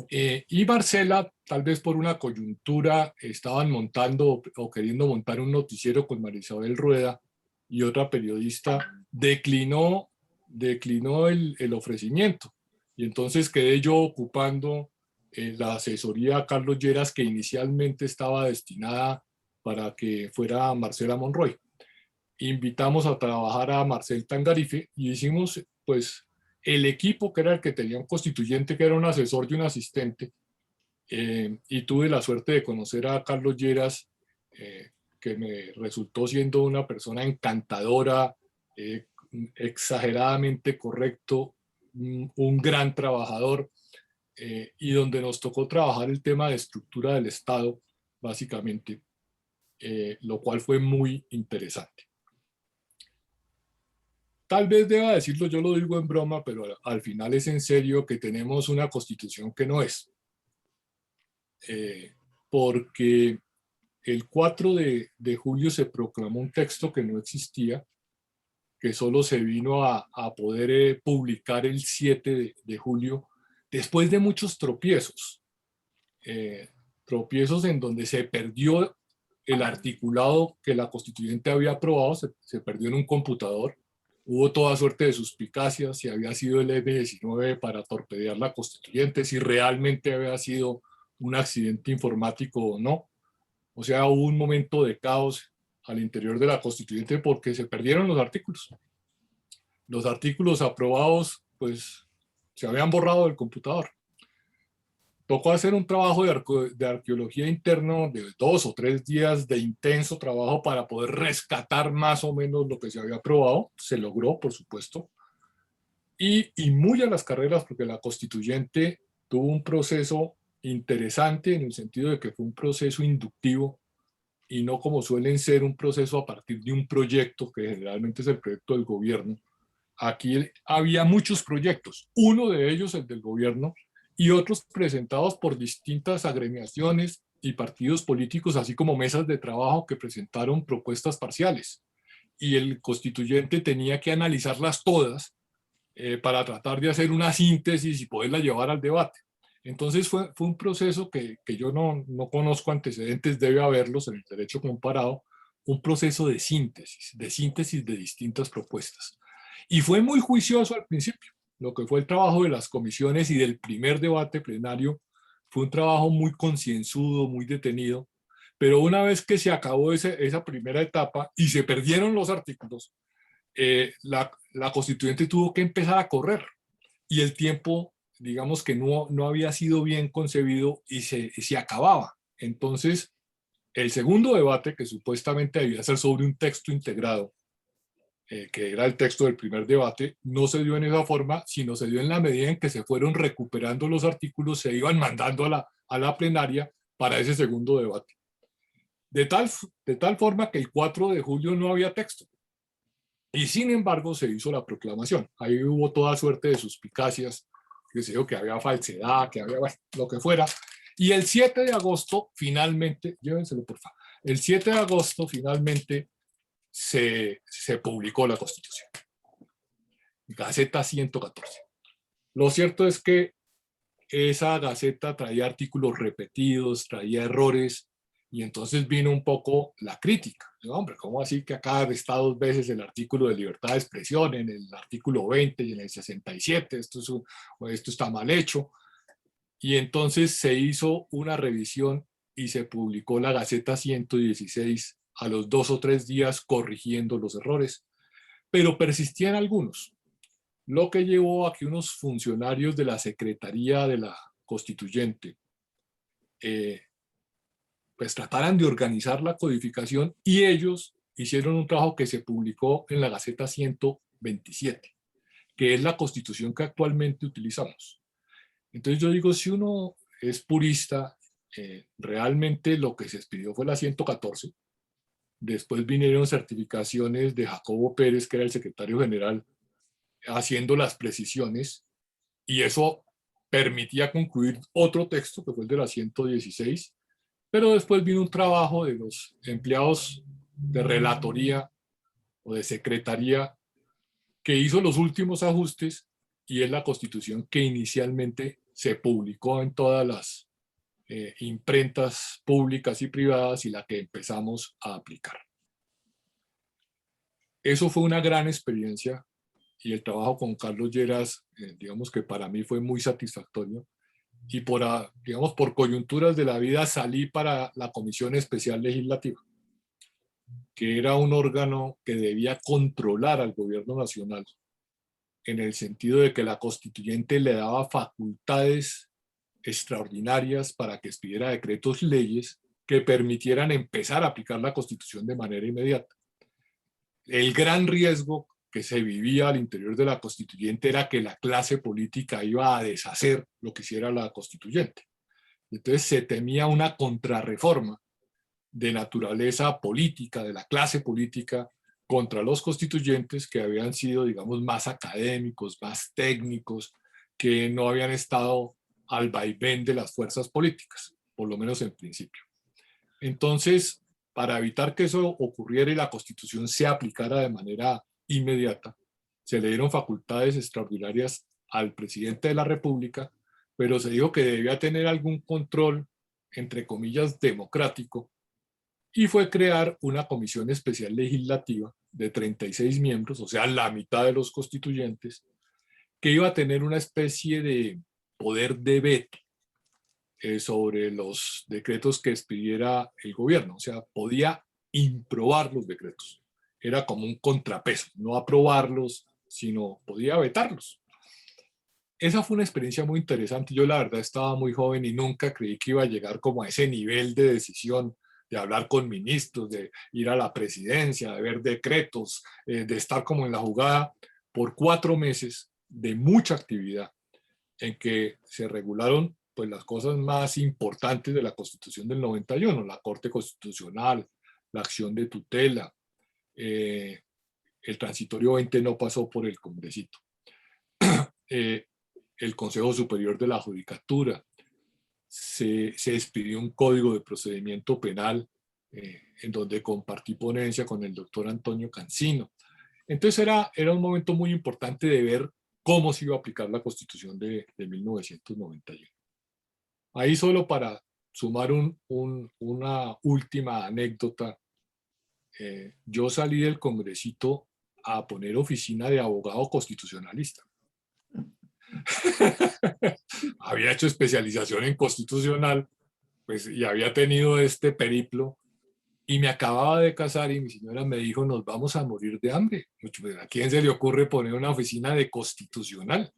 Y Marcela, tal vez por una coyuntura, estaban montando o queriendo montar un noticiero con María Isabel Rueda, y otra periodista declinó el ofrecimiento. Y entonces quedé yo ocupando la asesoría a Carlos Lleras, que inicialmente estaba destinada para que fuera Marcela Monroy. Invitamos a trabajar a Marcel Tangarife y hicimos pues el equipo, que era el que tenía un constituyente, que era un asesor y un asistente, y tuve la suerte de conocer a Carlos Lleras, que me resultó siendo una persona encantadora, exageradamente correcto, un gran trabajador, y donde nos tocó trabajar el tema de estructura del Estado, básicamente, lo cual fue muy interesante. Tal vez deba decirlo, yo lo digo en broma, pero al final es en serio, que tenemos una constitución que no es. Porque el 4 de julio se proclamó un texto que no existía, que solo se vino a poder publicar el 7 de julio, después de muchos tropiezos. Tropiezos en donde se perdió el articulado que la constituyente había aprobado, se perdió en un computador. Hubo toda suerte de suspicacias, si había sido el M-19 para torpedear la constituyente, si realmente había sido un accidente informático o no. O sea, hubo un momento de caos al interior de la constituyente porque se perdieron los artículos. Los artículos aprobados, pues, se habían borrado del computador. Tocó hacer un trabajo de arqueología interno de 2 o 3 días de intenso trabajo para poder rescatar más o menos lo que se había aprobado. Se logró, por supuesto. Y muy a las carreras, porque la constituyente tuvo un proceso interesante en el sentido de que fue un proceso inductivo y no como suelen ser un proceso a partir de un proyecto, que generalmente es el proyecto del gobierno. Aquí había muchos proyectos, uno de ellos el del gobierno, y otros presentados por distintas agremiaciones y partidos políticos, así como mesas de trabajo que presentaron propuestas parciales. Y el constituyente tenía que analizarlas todas para tratar de hacer una síntesis y poderla llevar al debate. Entonces fue un proceso que yo no conozco antecedentes, debe haberlos en el derecho comparado, un proceso de síntesis de distintas propuestas. Y fue muy juicioso al principio. Lo que fue el trabajo de las comisiones y del primer debate plenario fue un trabajo muy concienzudo, muy detenido, pero una vez que se acabó esa primera etapa y se perdieron los artículos, la constituyente tuvo que empezar a correr y el tiempo, digamos que no había sido bien concebido y se acababa. Entonces, el segundo debate, que supuestamente debía ser sobre un texto integrado, que era el texto del primer debate, no se dio en esa forma, sino se dio en la medida en que se fueron recuperando los artículos, se iban mandando a la plenaria para ese segundo debate. De tal forma que el 4 de julio no había texto. Y sin embargo se hizo la proclamación. Ahí hubo toda suerte de suspicacias, que se dijo que había falsedad, que había, bueno, lo que fuera. Y el 7 de agosto finalmente, llévenselo por favor, el 7 de agosto finalmente se publicó la Constitución. Gaceta 114. Lo cierto es que esa Gaceta traía artículos repetidos, traía errores, y entonces vino un poco la crítica. Hombre, ¿cómo así que acá está 2 veces el artículo de libertad de expresión, en el artículo 20 y en el 67? Esto está mal hecho. Y entonces se hizo una revisión y se publicó la Gaceta 116 a los 2 o 3 días corrigiendo los errores. Pero persistían algunos, lo que llevó a que unos funcionarios de la Secretaría de la Constituyente pues trataran de organizar la codificación, y ellos hicieron un trabajo que se publicó en la Gaceta 127, que es la Constitución que actualmente utilizamos. Entonces yo digo, si uno es purista, realmente lo que se expidió fue la 114. Después vinieron certificaciones de Jacobo Pérez, que era el secretario general, haciendo las precisiones, y eso permitía concluir otro texto, que fue el de la 116, pero después vino un trabajo de los empleados de relatoría o de secretaría que hizo los últimos ajustes, y es la Constitución que inicialmente se publicó en todas las imprentas públicas y privadas y la que empezamos a aplicar. Eso fue una gran experiencia, y el trabajo con Carlos Lleras, digamos que para mí fue muy satisfactorio, y digamos, por coyunturas de la vida salí para la Comisión Especial Legislativa, que era un órgano que debía controlar al gobierno nacional, en el sentido de que la constituyente le daba facultades extraordinarias para que expidiera decretos leyes que permitieran empezar a aplicar la Constitución de manera inmediata. El gran riesgo que se vivía al interior de la constituyente era que la clase política iba a deshacer lo que hiciera la constituyente. Entonces se temía una contrarreforma de naturaleza política, de la clase política, contra los constituyentes, que habían sido, digamos, más académicos, más técnicos, que no habían estado al vaivén de las fuerzas políticas, por lo menos en principio. Entonces, para evitar que eso ocurriera y la Constitución se aplicara de manera inmediata, se le dieron facultades extraordinarias al presidente de la República, pero se dijo que debía tener algún control, entre comillas, democrático, y fue crear una comisión especial legislativa de 36 miembros, o sea, la mitad de los constituyentes, que iba a tener una especie de poder de veto sobre los decretos que expidiera el gobierno. O sea, podía improbar los decretos. Era como un contrapeso, no aprobarlos, sino podía vetarlos. Esa fue una experiencia muy interesante. Yo la verdad estaba muy joven y nunca creí que iba a llegar como a ese nivel de decisión, de hablar con ministros, de ir a la presidencia, de ver decretos, de estar como en la jugada por 4 meses de mucha actividad, en que se regularon pues las cosas más importantes de la Constitución del 91, la Corte Constitucional, la acción de tutela, el transitorio 20 no pasó por el Congresito, el Consejo Superior de la Judicatura. se expidió un código de procedimiento penal en donde compartí ponencia con el doctor Antonio Cancino. Entonces era un momento muy importante de ver cómo se iba a aplicar la Constitución de 1991. Ahí solo para sumar una última anécdota, yo salí del Congresito a poner oficina de abogado constitucionalista. Había hecho especialización en constitucional, pues, y había tenido este periplo, y me acababa de casar y mi señora me dijo, nos vamos a morir de hambre. ¿A quién se le ocurre poner una oficina de constitucional?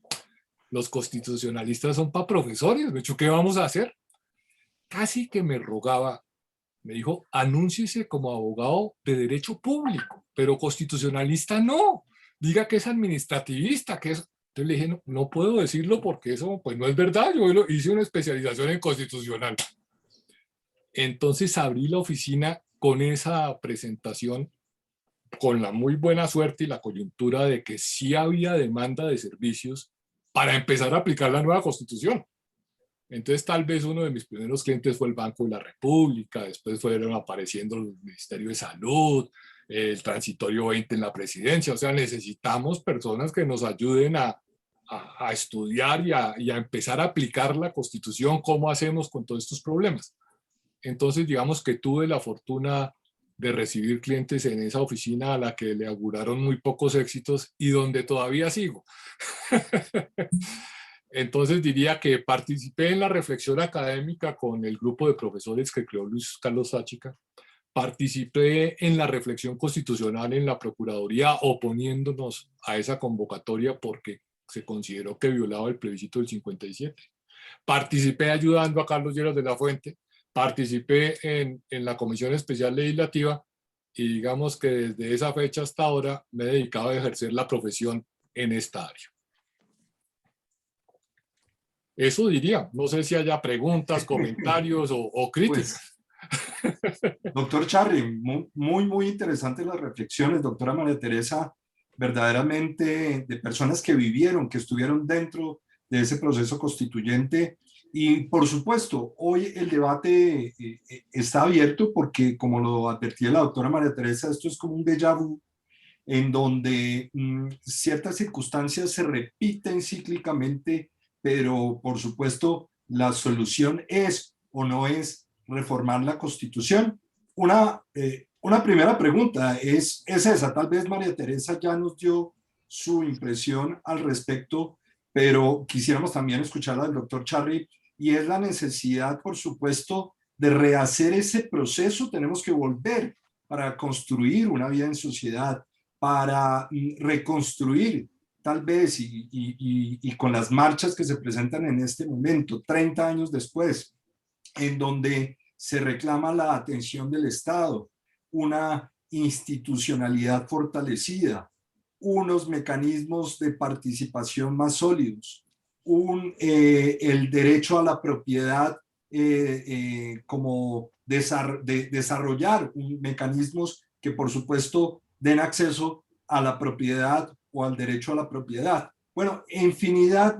Los constitucionalistas son para profesores, ¿qué vamos a hacer? Casi que me rogaba, me dijo, anúnciese como abogado de derecho público, pero constitucionalista no, diga que es administrativista, que es... Entonces le dije, no puedo decirlo porque eso pues no es verdad, yo hice una especialización en constitucional. Entonces abrí la oficina con esa presentación, con la muy buena suerte y la coyuntura de que sí había demanda de servicios para empezar a aplicar la nueva Constitución. Entonces tal vez uno de mis primeros clientes fue el Banco de la República, después fueron apareciendo el Ministerio de Salud, el Transitorio 20 en la presidencia. O sea, necesitamos personas que nos ayuden a estudiar y a empezar a aplicar la Constitución, cómo hacemos con todos estos problemas. Entonces, digamos que tuve la fortuna de recibir clientes en esa oficina a la que le auguraron muy pocos éxitos y donde todavía sigo. Entonces diría que participé en la reflexión académica con el grupo de profesores que creó Luis Carlos Sáchica. Participé en la reflexión constitucional en la Procuraduría oponiéndonos a esa convocatoria porque se consideró que violaba el plebiscito del 57. Participé ayudando a Carlos Lleras de la Fuente. Participé en la Comisión Especial Legislativa y digamos que desde esa fecha hasta ahora me he dedicado a ejercer la profesión en esta área. Eso diría, no sé si haya preguntas, comentarios o críticas. Pues, doctor Charri, muy interesantes las reflexiones, doctora María Teresa, verdaderamente de personas que vivieron, que estuvieron dentro de ese proceso constituyente. Y por supuesto, hoy el debate está abierto porque, como lo advertía la doctora María Teresa, esto es como un déjà vu en donde ciertas circunstancias se repiten cíclicamente, pero por supuesto la solución es o no es reformar la Constitución. Una primera pregunta es esa, tal vez María Teresa ya nos dio su impresión al respecto, pero quisiéramos también escucharla del doctor Charri, y es la necesidad, por supuesto, de rehacer ese proceso. Tenemos que volver para construir una vida en sociedad, para reconstruir, tal vez, y con las marchas que se presentan en este momento, 30 años después, en donde se reclama la atención del Estado, una institucionalidad fortalecida, unos mecanismos de participación más sólidos, el derecho a la propiedad como desarrollar mecanismos que por supuesto den acceso a la propiedad o al derecho a la propiedad. Bueno, infinidad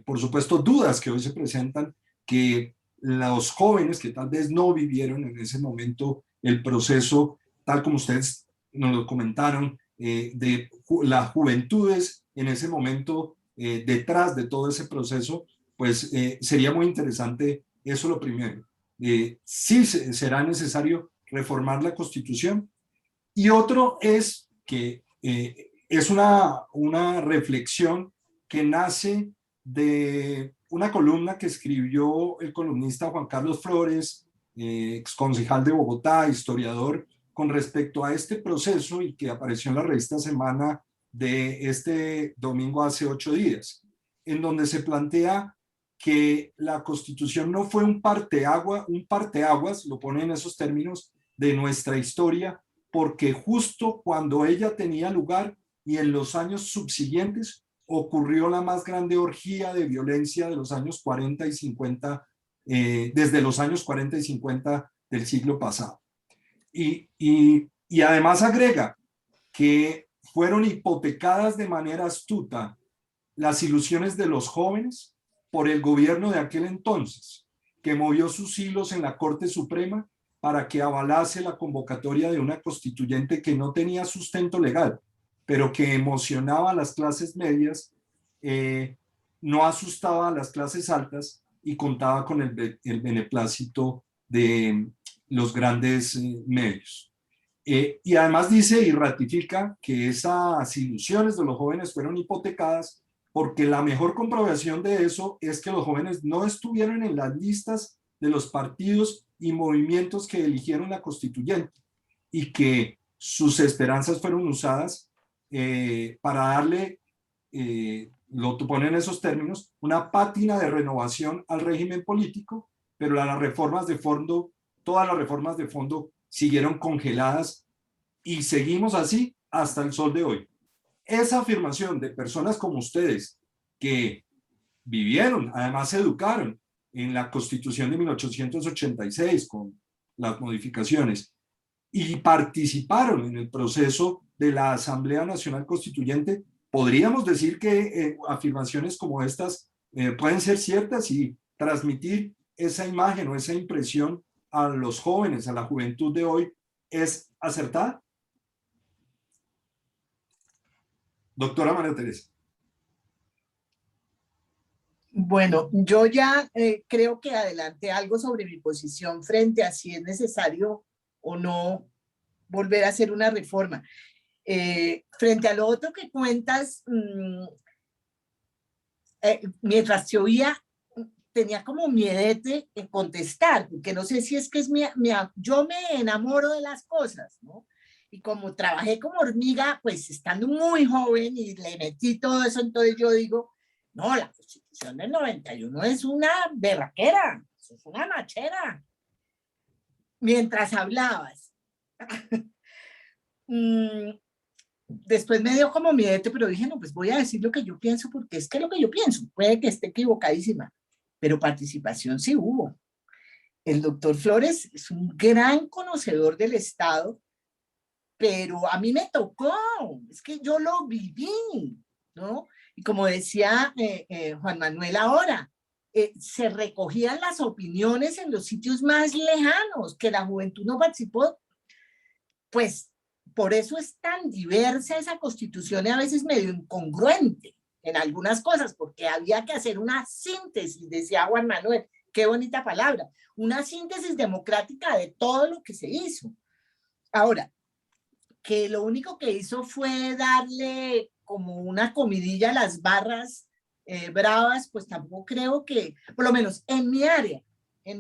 por supuesto, dudas que hoy se presentan, que los jóvenes que tal vez no vivieron en ese momento el proceso, tal como ustedes nos lo comentaron, de las juventudes en ese momento detrás de todo ese proceso, pues sería muy interesante eso lo primero. Sí será necesario reformar la Constitución. Y otro es que es una reflexión que nace de una columna que escribió el columnista Juan Carlos Flores, exconcejal de Bogotá, historiador, con respecto a este proceso y que apareció en la revista Semana de este domingo hace 8 días, en donde se plantea que la Constitución no fue un parteaguas, lo pone en esos términos, de nuestra historia, porque justo cuando ella tenía lugar y en los años subsiguientes ocurrió la más grande orgía de violencia de los años 40 y 50, desde los años 40 y 50 del siglo pasado. Y además agrega que fueron hipotecadas de manera astuta las ilusiones de los jóvenes por el gobierno de aquel entonces, que movió sus hilos en la Corte Suprema para que avalase la convocatoria de una constituyente que no tenía sustento legal, pero que emocionaba a las clases medias, no asustaba a las clases altas y contaba con el beneplácito de los grandes medios. Y además dice y ratifica que esas ilusiones de los jóvenes fueron hipotecadas porque la mejor comprobación de eso es que los jóvenes no estuvieron en las listas de los partidos y movimientos que eligieron la constituyente y que sus esperanzas fueron usadas para darle, lo ponen en esos términos, una pátina de renovación al régimen político, pero las reformas de fondo, todas las reformas de fondo siguieron congeladas y seguimos así hasta el sol de hoy. Esa afirmación de personas como ustedes que vivieron, además se educaron en la Constitución de 1886 con las modificaciones y participaron en el proceso de la Asamblea Nacional Constituyente, podríamos decir que afirmaciones como estas pueden ser ciertas y transmitir esa imagen o esa impresión a los jóvenes, a la juventud de hoy, ¿es acertada? Doctora María Teresa. Bueno, yo ya creo que adelanté algo sobre mi posición frente a si es necesario o no volver a hacer una reforma. Frente a lo otro que cuentas, mientras yo oía, tenía como miedete en contestar, porque no sé si es que es yo me enamoro de las cosas, ¿no? Y como trabajé como hormiga, pues estando muy joven y le metí todo eso, entonces yo digo, no, la Constitución del 91 es una berraquera, es una machera. Mientras hablabas, después me dio como miedete, pero dije, no, pues voy a decir lo que yo pienso, porque es que lo que yo pienso, puede que esté equivocadísima, pero participación sí hubo. El doctor Flores es un gran conocedor del Estado, pero a mí me tocó, es que yo lo viví, ¿no? Y como decía Juan Manuel ahora, se recogían las opiniones en los sitios más lejanos, que la juventud no participó, pues por eso es tan diversa esa constitución y a veces medio incongruente en algunas cosas, porque había que hacer una síntesis, decía Juan Manuel, qué bonita palabra, una síntesis democrática de todo lo que se hizo. Ahora, que lo único que hizo fue darle como una comidilla a las barras bravas, pues tampoco creo que, por lo menos en mi área que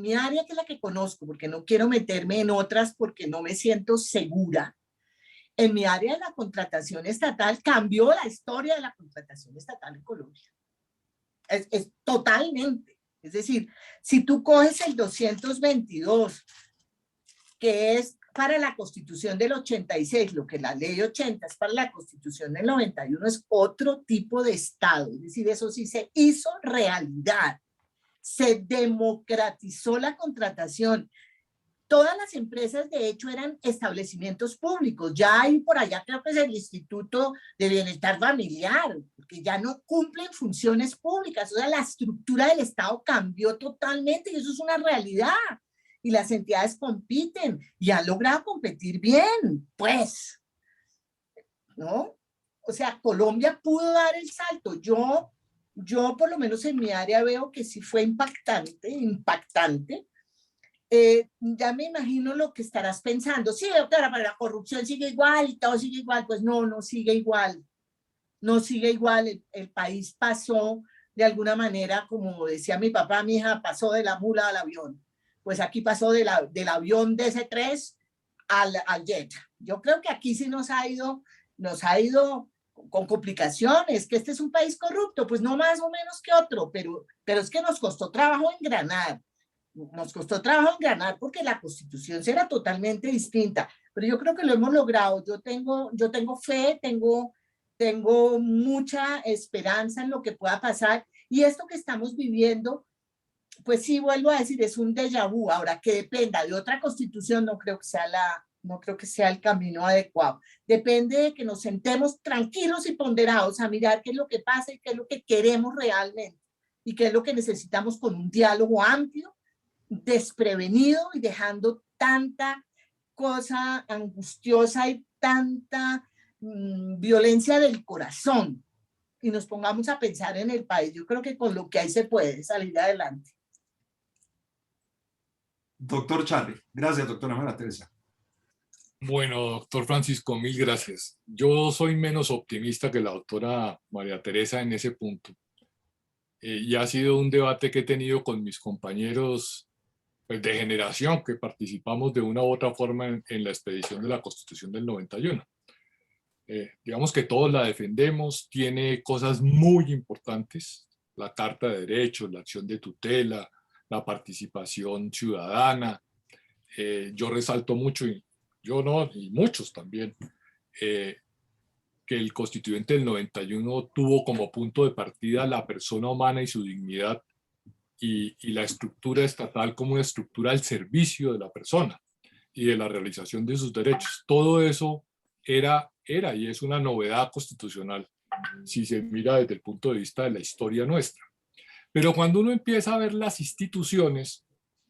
es la que conozco, porque no quiero meterme en otras porque no me siento segura, en mi área de la contratación estatal cambió la historia de la contratación estatal en Colombia. Es totalmente. Es decir, si tú coges el 222, que es para la Constitución del 86, lo que la Ley 80 es para la Constitución del 91, es otro tipo de Estado. Es decir, eso sí se hizo realidad. Se democratizó la contratación. Todas las empresas, de hecho, eran establecimientos públicos. Ya hay por allá, creo que es el Instituto de Bienestar Familiar, porque ya no cumplen funciones públicas. O sea, la estructura del Estado cambió totalmente y eso es una realidad. Y las entidades compiten y han logrado competir bien, pues, ¿no? O sea, Colombia pudo dar el salto. Yo por lo menos en mi área veo que sí fue impactante. Ya me imagino lo que estarás pensando. Sí, doctora, pero la corrupción sigue igual y todo sigue igual. Pues no sigue igual. No sigue igual. El país pasó de alguna manera, como decía mi papá, mi hija, pasó de la mula al avión. Pues aquí pasó del avión DC-3 al jet. Yo creo que aquí sí nos ha ido con complicaciones, que este es un país corrupto, pues no más o menos que otro, pero es que nos costó trabajo engranar. Nos costó trabajo engranar porque la Constitución será totalmente distinta, pero yo creo que lo hemos logrado. Yo tengo fe, tengo mucha esperanza en lo que pueda pasar, y esto que estamos viviendo, pues sí, vuelvo a decir, es un déjà vu. Ahora, que dependa de otra Constitución, no creo que sea el camino adecuado. Depende de que nos sentemos tranquilos y ponderados a mirar qué es lo que pasa y qué es lo que queremos realmente. y que es lo que necesitamos con un diálogo amplio, desprevenido y dejando tanta cosa angustiosa y tanta violencia del corazón, y nos pongamos a pensar en el país. Yo creo que con lo que hay se puede salir adelante. Doctor Charri. Gracias, doctora María Teresa. Bueno, doctor Francisco, mil gracias. Yo soy menos optimista que la doctora María Teresa en ese punto. Y ha sido un debate que he tenido con mis compañeros, pues, de generación, que participamos de una u otra forma en la expedición de la Constitución del 91. Digamos que todos la defendemos, tiene cosas muy importantes: la Carta de Derechos, la acción de tutela, la participación ciudadana. Yo resalto mucho, y yo no, y muchos también, que el constituyente del 91 tuvo como punto de partida la persona humana y su dignidad, y la estructura estatal como una estructura al servicio de la persona y de la realización de sus derechos. Todo eso era y es una novedad constitucional si se mira desde el punto de vista de la historia nuestra. Pero cuando uno empieza a ver las instituciones,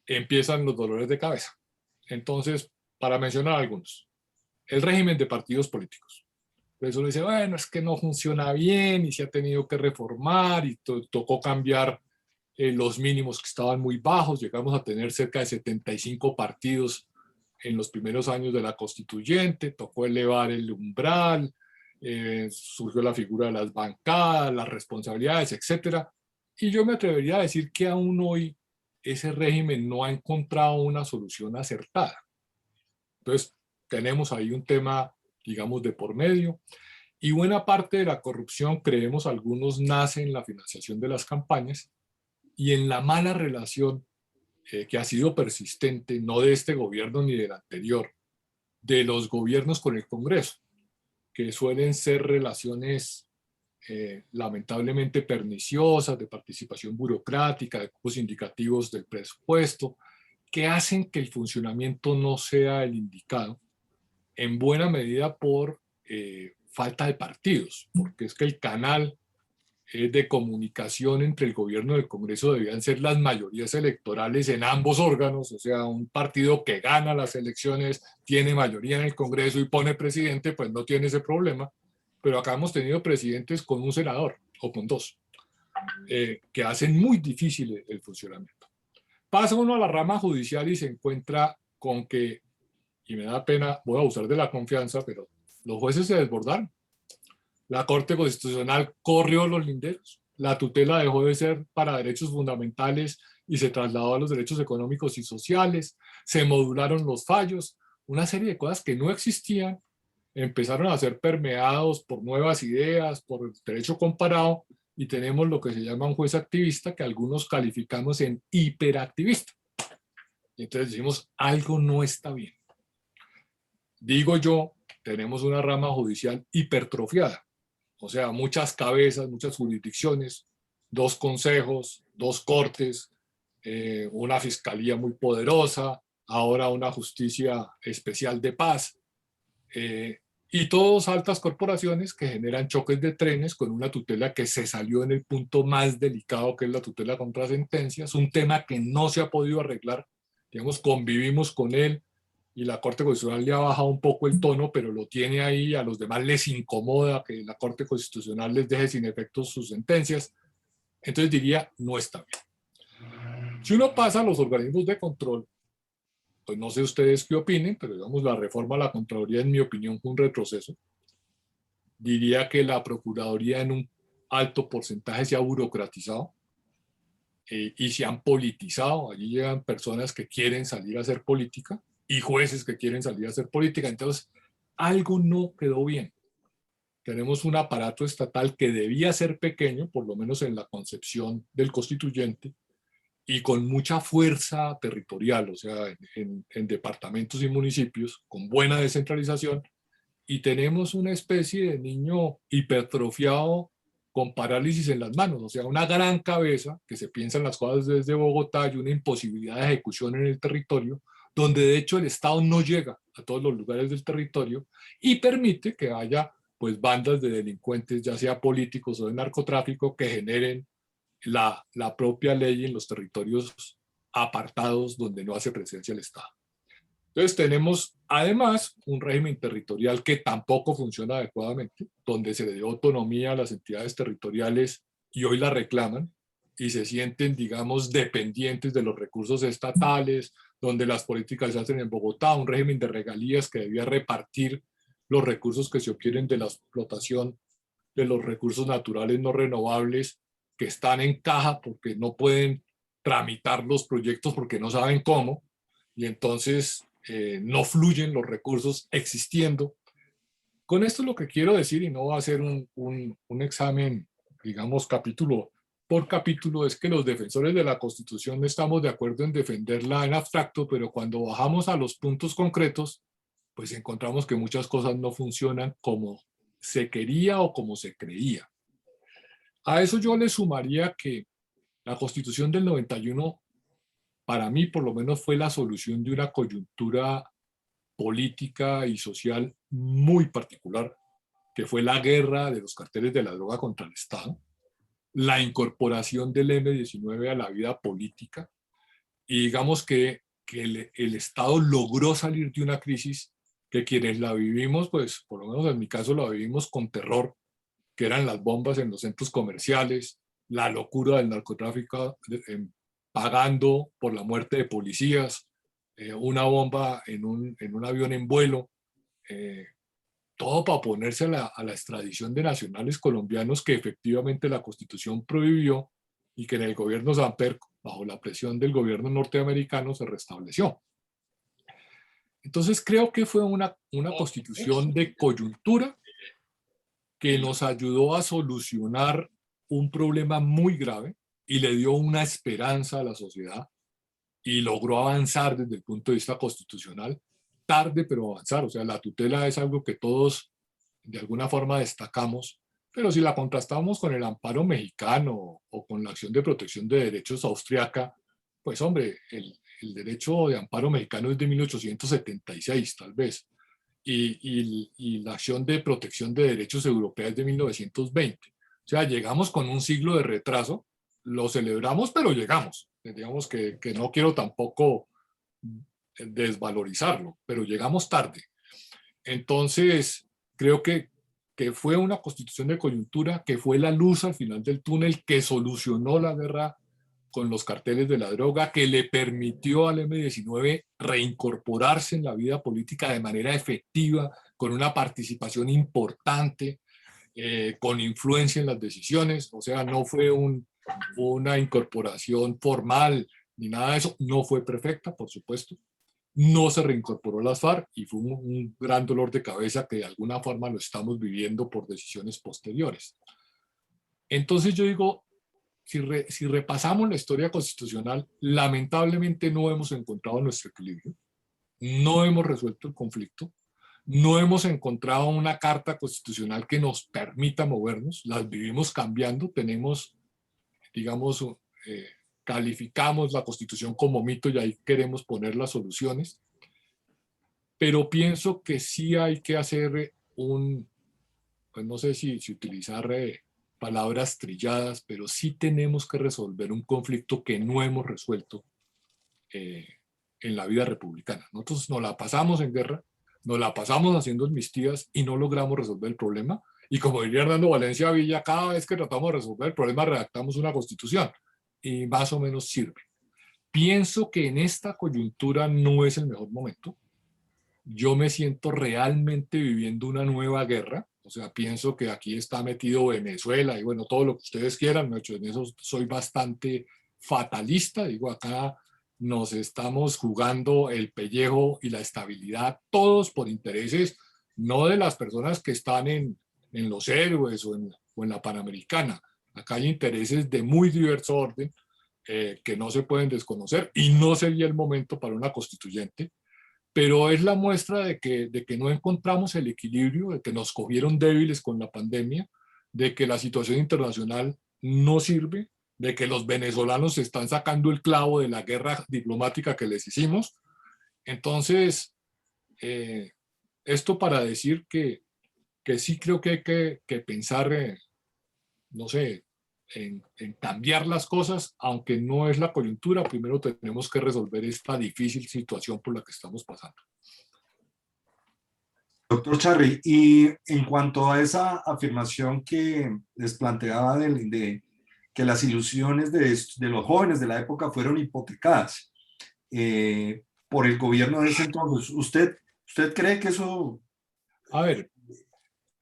empiezan los dolores de cabeza. Entonces, para mencionar algunos: el régimen de partidos políticos. Entonces uno dice, bueno, es que no funciona bien y se ha tenido que reformar y tocó cambiar los mínimos que estaban muy bajos. Llegamos a tener cerca de 75 partidos en los primeros años de la constituyente, tocó elevar el umbral, surgió la figura de las bancadas, las responsabilidades, etc. Y yo me atrevería a decir que aún hoy ese régimen no ha encontrado una solución acertada. Entonces, tenemos ahí un tema, digamos, de por medio. Y buena parte de la corrupción, creemos algunos, nace en la financiación de las campañas y en la mala relación que ha sido persistente, no de este gobierno ni del anterior, de los gobiernos con el Congreso, que suelen ser relaciones lamentablemente perniciosas, de participación burocrática, de cupos indicativos del presupuesto, que hacen que el funcionamiento no sea el indicado, en buena medida por falta de partidos, porque es que el canal de comunicación entre el gobierno y el Congreso debían ser las mayorías electorales en ambos órganos. O sea, un partido que gana las elecciones, tiene mayoría en el Congreso y pone presidente, pues no tiene ese problema. Pero acá hemos tenido presidentes con un senador o con dos, que hacen muy difícil el funcionamiento. Pasa uno a la rama judicial y se encuentra con que, y me da pena, voy a abusar de la confianza, pero los jueces se desbordaron. La Corte Constitucional corrió los linderos. La tutela dejó de ser para derechos fundamentales y se trasladó a los derechos económicos y sociales. Se modularon los fallos. Una serie de cosas que no existían empezaron a ser permeados por nuevas ideas, por el derecho comparado, y tenemos lo que se llama un juez activista, que algunos calificamos en hiperactivista. Y entonces decimos, algo no está bien. Digo yo, tenemos una rama judicial hipertrofiada. O sea, muchas cabezas, muchas jurisdicciones, 2 consejos, 2 cortes, una fiscalía muy poderosa, ahora una justicia especial de paz, y todos altas corporaciones que generan choques de trenes con una tutela que se salió en el punto más delicado, que es la tutela contra sentencias, un tema que no se ha podido arreglar. Digamos, convivimos con él, y la Corte Constitucional le ha bajado un poco el tono, pero lo tiene ahí. A los demás les incomoda que la Corte Constitucional les deje sin efectos sus sentencias. Entonces diría, no está bien. Si uno pasa a los organismos de control, pues no sé ustedes qué opinen, pero digamos, la reforma a la Contraloría, en mi opinión, fue un retroceso. Diría que la Procuraduría en un alto porcentaje se ha burocratizado y se han politizado. Allí llegan personas que quieren salir a hacer política y jueces que quieren salir a hacer política. Entonces, algo no quedó bien. Tenemos un aparato estatal que debía ser pequeño, por lo menos en la concepción del constituyente, y con mucha fuerza territorial, o sea, en departamentos y municipios, con buena descentralización, y tenemos una especie de niño hipertrofiado con parálisis en las manos, o sea, una gran cabeza que se piensa en las cosas desde Bogotá y una imposibilidad de ejecución en el territorio, donde de hecho el Estado no llega a todos los lugares del territorio y permite que haya, pues, bandas de delincuentes, ya sea políticos o de narcotráfico, que generen la propia ley en los territorios apartados donde no hace presencia el Estado. Entonces tenemos además un régimen territorial que tampoco funciona adecuadamente, donde se le dio autonomía a las entidades territoriales y hoy la reclaman y se sienten, digamos, dependientes de los recursos estatales, donde las políticas se hacen en Bogotá, un régimen de regalías que debía repartir los recursos que se obtienen de la explotación de los recursos naturales no renovables que están en caja porque no pueden tramitar los proyectos porque no saben cómo, y entonces no fluyen los recursos existiendo. Con esto lo que quiero decir, y no va a ser un examen, digamos, capítulo por capítulo, es que los defensores de la Constitución estamos de acuerdo en defenderla en abstracto, pero cuando bajamos a los puntos concretos, pues encontramos que muchas cosas no funcionan como se quería o como se creía. A eso yo le sumaría que la Constitución del 91, para mí por lo menos, fue la solución de una coyuntura política y social muy particular, que fue la guerra de los carteles de la droga contra el Estado, la incorporación del M-19 a la vida política, y digamos que el Estado logró salir de una crisis que quienes la vivimos, pues por lo menos en mi caso la vivimos con terror, que eran las bombas en los centros comerciales, la locura del narcotráfico pagando por la muerte de policías, una bomba en un avión en vuelo, todo para oponerse a la extradición de nacionales colombianos que efectivamente la Constitución prohibió y que en el gobierno Samper, bajo la presión del gobierno norteamericano, se restableció. Entonces creo que fue una Constitución de coyuntura que nos ayudó a solucionar un problema muy grave y le dio una esperanza a la sociedad y logró avanzar desde el punto de vista constitucional, tarde pero avanzar. O sea, la tutela es algo que todos de alguna forma destacamos, pero si la contrastamos con el amparo mexicano o con la acción de protección de derechos austriaca, pues hombre, el derecho de amparo mexicano es de 1876 tal vez, y la acción de protección de derechos europea es de 1920. O sea, llegamos con un siglo de retraso, lo celebramos, pero llegamos. Digamos que no quiero tampoco desvalorizarlo, pero llegamos tarde. Entonces, creo que fue una constitución de coyuntura, que fue la luz al final del túnel, que solucionó la guerra con los carteles de la droga, que le permitió al M-19 reincorporarse en la vida política de manera efectiva, con una participación importante, con influencia en las decisiones. O sea, no fue una incorporación formal ni nada de eso, no fue perfecta, por supuesto. No se reincorporó las FARC y fue un gran dolor de cabeza que de alguna forma lo estamos viviendo por decisiones posteriores. Entonces yo digo, si repasamos la historia constitucional, lamentablemente no hemos encontrado nuestro equilibrio, no hemos resuelto el conflicto, no hemos encontrado una carta constitucional que nos permita movernos, las vivimos cambiando, tenemos, digamos, calificamos la Constitución como mito y ahí queremos poner las soluciones, pero pienso que sí hay que hacer pues no sé si utilizar palabras trilladas, pero sí tenemos que resolver un conflicto que no hemos resuelto en la vida republicana. Nosotros nos la pasamos en guerra, nos la pasamos haciendo amnistías y no logramos resolver el problema. Y como diría Hernando Valencia Villa, cada vez que tratamos de resolver el problema redactamos una constitución y más o menos sirve. Pienso que en esta coyuntura no es el mejor momento. Yo me siento realmente viviendo una nueva guerra. O sea, pienso que aquí está metido Venezuela y bueno, todo lo que ustedes quieran. En eso soy bastante fatalista. Digo, acá nos estamos jugando el pellejo y la estabilidad, todos por intereses, no de las personas que están en los héroes o en la Panamericana. Acá hay intereses de muy diverso orden que no se pueden desconocer y no sería el momento para una constituyente. Pero es la muestra de que no encontramos el equilibrio, de que nos cogieron débiles con la pandemia, de que la situación internacional no sirve, de que los venezolanos se están sacando el clavo de la guerra diplomática que les hicimos. Entonces, esto para decir que sí creo que hay que pensar, no sé, en cambiar las cosas, aunque no es la coyuntura. Primero tenemos que resolver esta difícil situación por la que estamos pasando. Doctor Charri, y en cuanto a esa afirmación que les planteaba de que las ilusiones de los jóvenes de la época fueron hipotecadas por el gobierno de ese entonces, ¿usted cree que eso, A ver,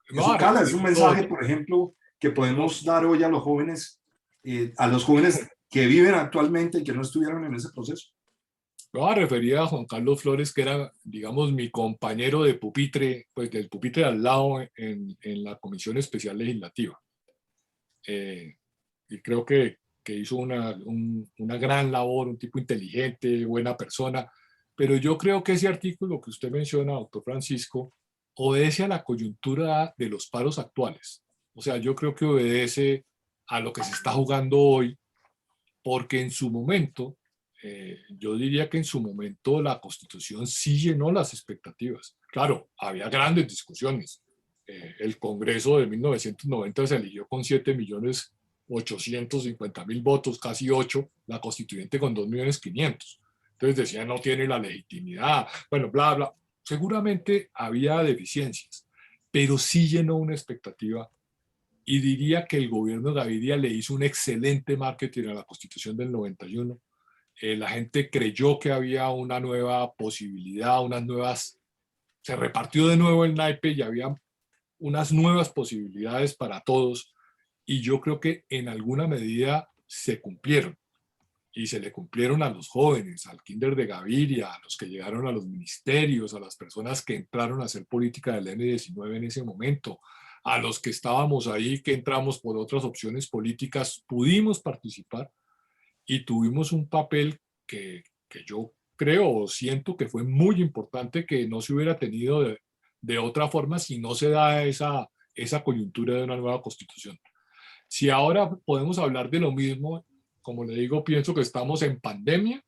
eso cala? Es un mensaje, por ejemplo, que podemos dar hoy a los jóvenes que viven actualmente y que no estuvieron en ese proceso. Me voy a referir a Juan Carlos Flores, que era, digamos, mi compañero de pupitre, pues del pupitre al lado en la Comisión Especial Legislativa. Y creo que hizo una gran labor, un tipo inteligente, buena persona. Pero yo creo que ese artículo que usted menciona, doctor Francisco, obedece a la coyuntura de los paros actuales. O sea, yo creo que obedece a lo que se está jugando hoy, porque en su momento, yo diría que en su momento la Constitución sí llenó las expectativas. Claro, había grandes discusiones. El Congreso de 1990 se eligió con 7.850.000 votos, casi 8, la Constituyente con 2.500.000. Entonces decían, no tiene la legitimidad, bueno, bla, bla. Seguramente había deficiencias, pero sí llenó una expectativa. Y diría que el gobierno de Gaviria le hizo un excelente marketing a la Constitución del 91. La gente creyó que había una nueva posibilidad, se repartió de nuevo el naipe y había unas nuevas posibilidades para todos. Y yo creo que en alguna medida se cumplieron. Y se le cumplieron a los jóvenes, al kinder de Gaviria, a los que llegaron a los ministerios, a las personas que entraron a hacer política del N19 en ese momento, a los que estábamos ahí, que entramos por otras opciones políticas, pudimos participar y tuvimos un papel que yo creo o siento que fue muy importante, que no se hubiera tenido de otra forma si no se da esa coyuntura de una nueva constitución. Si ahora podemos hablar de lo mismo, como le digo, pienso que estamos en pandemia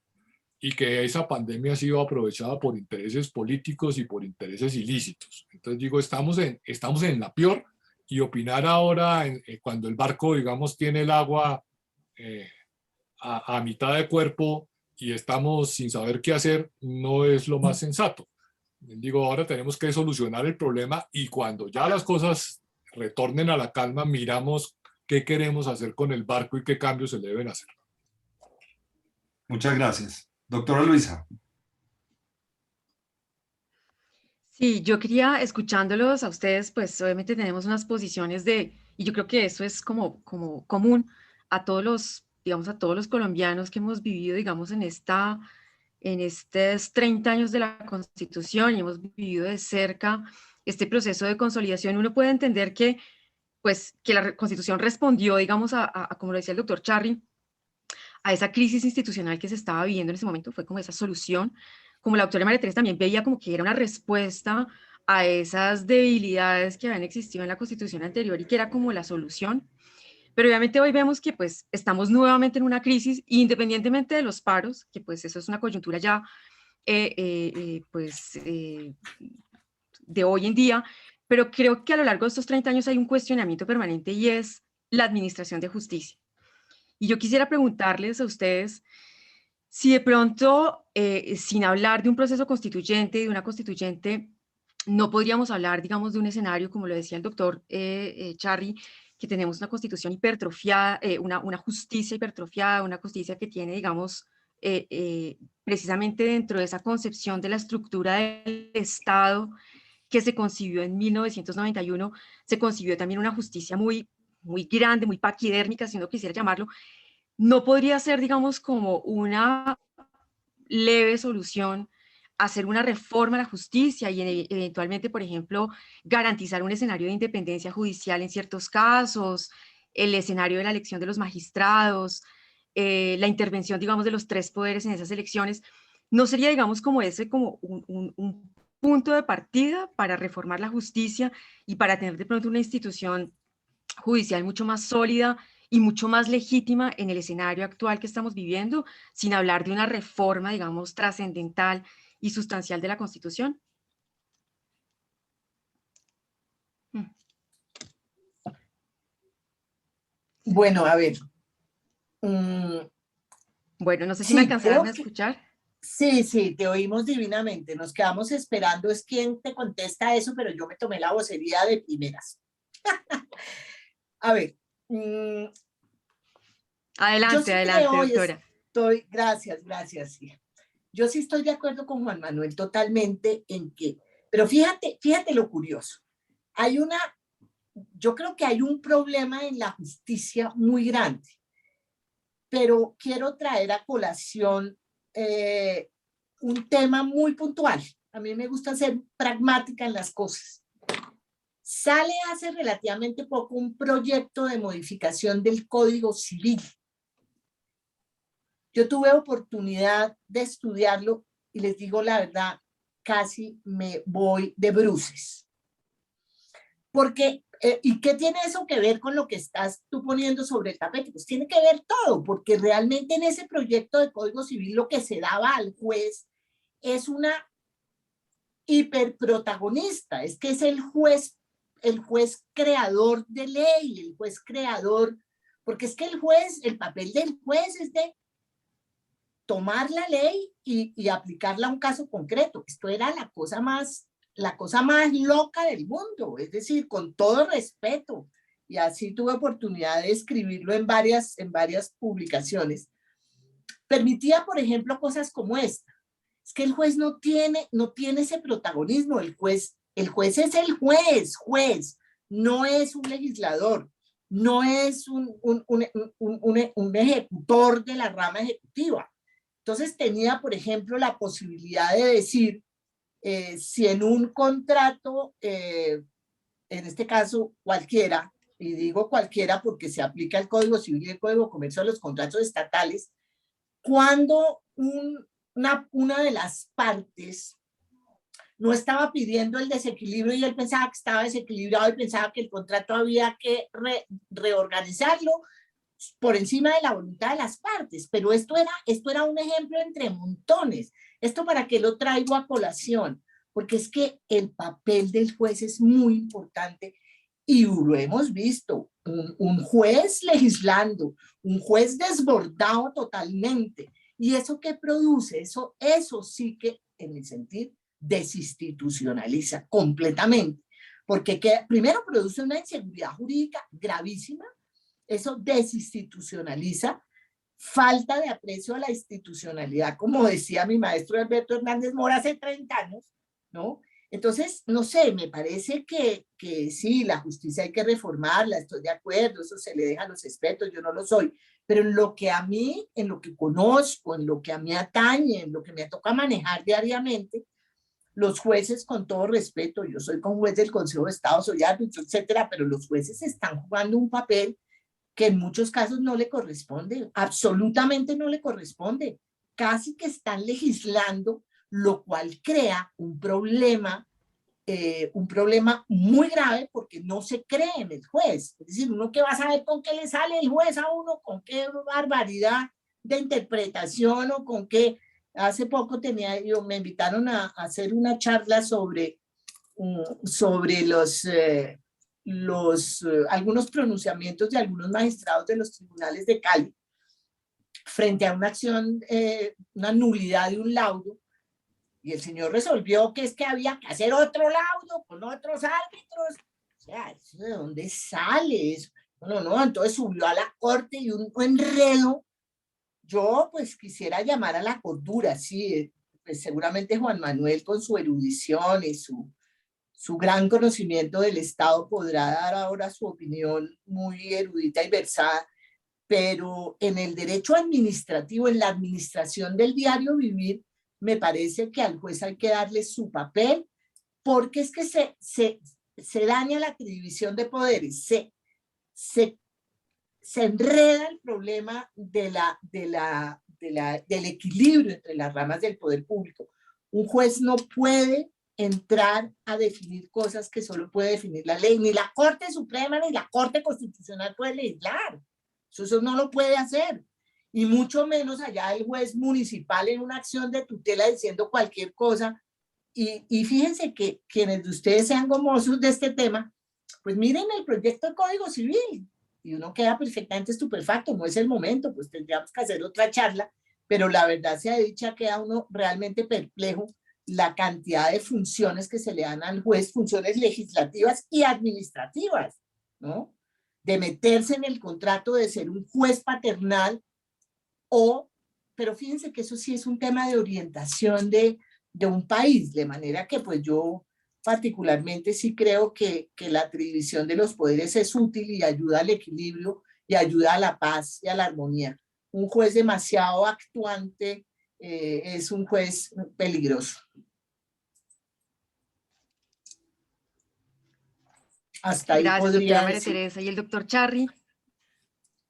y que esa pandemia ha sido aprovechada por intereses políticos y por intereses ilícitos. Entonces digo, estamos en la peor, y opinar ahora cuando el barco, digamos, tiene el agua a mitad de cuerpo y estamos sin saber qué hacer, no es lo más sensato. Digo, ahora tenemos que solucionar el problema y cuando ya las cosas retornen a la calma, miramos qué queremos hacer con el barco y qué cambios se le deben hacer. Muchas gracias. Doctora Luisa. Sí, yo quería, escuchándolos a ustedes, pues obviamente tenemos unas posiciones y yo creo que eso es como común a todos los, digamos, a todos los colombianos que hemos vivido, digamos, en estos 30 años de la Constitución y hemos vivido de cerca este proceso de consolidación. Uno puede entender que, pues, que la Constitución respondió, digamos, como lo decía el doctor Charri, a esa crisis institucional que se estaba viviendo en ese momento, fue como esa solución, como la doctora María Teresa también veía como que era una respuesta a esas debilidades que habían existido en la Constitución anterior y que era como la solución. Pero obviamente hoy vemos que pues estamos nuevamente en una crisis, independientemente de los paros, que pues eso es una coyuntura ya de hoy en día, pero creo que a lo largo de estos 30 años hay un cuestionamiento permanente y es la administración de justicia. Y yo quisiera preguntarles a ustedes si de pronto, sin hablar de un proceso constituyente, de una constituyente, no podríamos hablar, digamos, de un escenario, como lo decía el doctor Charri, que tenemos una constitución hipertrofiada, una justicia hipertrofiada, una justicia que tiene, digamos, precisamente dentro de esa concepción de la estructura del Estado que se concibió en 1991, se concibió también una justicia muy, muy grande, muy paquidérmica, si uno quisiera llamarlo. No podría ser, digamos, como una leve solución hacer una reforma a la justicia y eventualmente, por ejemplo, garantizar un escenario de independencia judicial en ciertos casos, el escenario de la elección de los magistrados, la intervención, digamos, de los tres poderes en esas elecciones. ¿No sería, digamos, como ese, como un punto de partida para reformar la justicia y para tener de pronto una institución judicial mucho más sólida y mucho más legítima en el escenario actual que estamos viviendo, sin hablar de una reforma, digamos, trascendental y sustancial de la Constitución? Bueno, a ver. Bueno, no sé si Sí, me alcanzaron a creo que- escuchar. Sí, sí, te oímos divinamente. Nos quedamos esperando es quién te contesta eso, pero yo me tomé la vocería de primeras. A ver, yo Adelante, sí adelante, creo y doctora. gracias, gracias. Sí. Yo sí estoy de acuerdo con Juan Manuel totalmente en que, pero fíjate lo curioso. Yo creo que hay un problema en la justicia muy grande, pero quiero traer a colación un tema muy puntual. A mí me gusta ser pragmática en las cosas. Sale hace relativamente poco un proyecto de modificación del Código Civil. Yo tuve oportunidad de estudiarlo y les digo la verdad, casi me voy de bruces. Porque, ¿y qué tiene eso que ver con lo que estás tú poniendo sobre el tapete? Pues tiene que ver todo, porque realmente en ese proyecto de Código Civil lo que se daba al juez es una hiperprotagonista, es que es el juez creador de ley, el juez creador, porque es que el papel del juez es de tomar la ley y aplicarla a un caso concreto. Esto era la cosa más loca del mundo, es decir, con todo respeto. Y así tuve oportunidad de escribirlo en varias publicaciones. Permitía, por ejemplo, cosas como esta. Es que el juez no tiene ese protagonismo. El juez es el juez, no es un legislador, no es un ejecutor de la rama ejecutiva. Entonces tenía, por ejemplo, la posibilidad de decir, si en un contrato, en este caso cualquiera, y digo cualquiera porque se aplica el Código Civil y el Código de Comercio a los contratos estatales, cuando una de las partes no estaba pidiendo el desequilibrio y él pensaba que estaba desequilibrado y pensaba que el contrato había que reorganizarlo por encima de la voluntad de las partes, pero esto era un ejemplo entre montones. Esto para qué lo traigo a colación, porque es que el papel del juez es muy importante y lo hemos visto, un juez legislando, un juez desbordado totalmente. ¿Y eso qué produce? Eso sí que, en mi sentido, desinstitucionaliza completamente, porque primero produce una inseguridad jurídica gravísima. Eso desinstitucionaliza, falta de aprecio a la institucionalidad, como decía mi maestro Alberto Hernández Mora hace 30 años, ¿no? Entonces, no sé, me parece que sí, la justicia hay que reformarla, estoy de acuerdo, eso se le deja a los expertos, yo no lo soy, pero en lo que a mí, en lo que conozco, en lo que a mí atañe, en lo que me toca manejar diariamente, los jueces, con todo respeto, yo soy juez del Consejo de Estado, soy árbitro, etcétera, pero los jueces están jugando un papel que en muchos casos no le corresponde, absolutamente no le corresponde. Casi que están legislando, lo cual crea un problema muy grave porque no se cree en el juez. Es decir, uno que va a saber con qué le sale el juez a uno, con qué barbaridad de interpretación o con qué. Hace poco me invitaron a hacer una charla sobre algunos pronunciamientos de algunos magistrados de los tribunales de Cali frente a una acción, una nulidad de un laudo, y el señor resolvió que es que había que hacer otro laudo con otros árbitros. O sea, ¿de dónde sale eso? No, entonces subió a la corte y un enredo. Yo pues quisiera llamar a la cordura, sí, pues seguramente Juan Manuel con su erudición y su gran conocimiento del Estado podrá dar ahora su opinión muy erudita y versada, pero en el derecho administrativo, en la administración del diario vivir, me parece que al juez hay que darle su papel, porque es que se daña la división de poderes, se enreda el problema del equilibrio entre las ramas del poder público. Un juez no puede entrar a definir cosas que solo puede definir la ley. Ni la Corte Suprema ni la Corte Constitucional puede legislar. Eso no lo puede hacer. Y mucho menos allá el juez municipal en una acción de tutela diciendo cualquier cosa. Y fíjense que quienes de ustedes sean gomosos de este tema, pues miren el proyecto de Código Civil. Y uno queda perfectamente estupefacto, no es el momento, pues tendríamos que hacer otra charla, pero la verdad sea dicha, queda uno realmente perplejo la cantidad de funciones que se le dan al juez, funciones legislativas y administrativas, ¿no? De meterse en el contrato de ser un juez paternal pero fíjense que eso sí es un tema de orientación de un país, de manera que pues yo particularmente sí creo que la división de los poderes es útil y ayuda al equilibrio y ayuda a la paz y a la armonía. Un juez demasiado actuante es un juez peligroso. Hasta ahí Gracias, podría doctora María decir. Teresa. ¿Y el doctor Charry?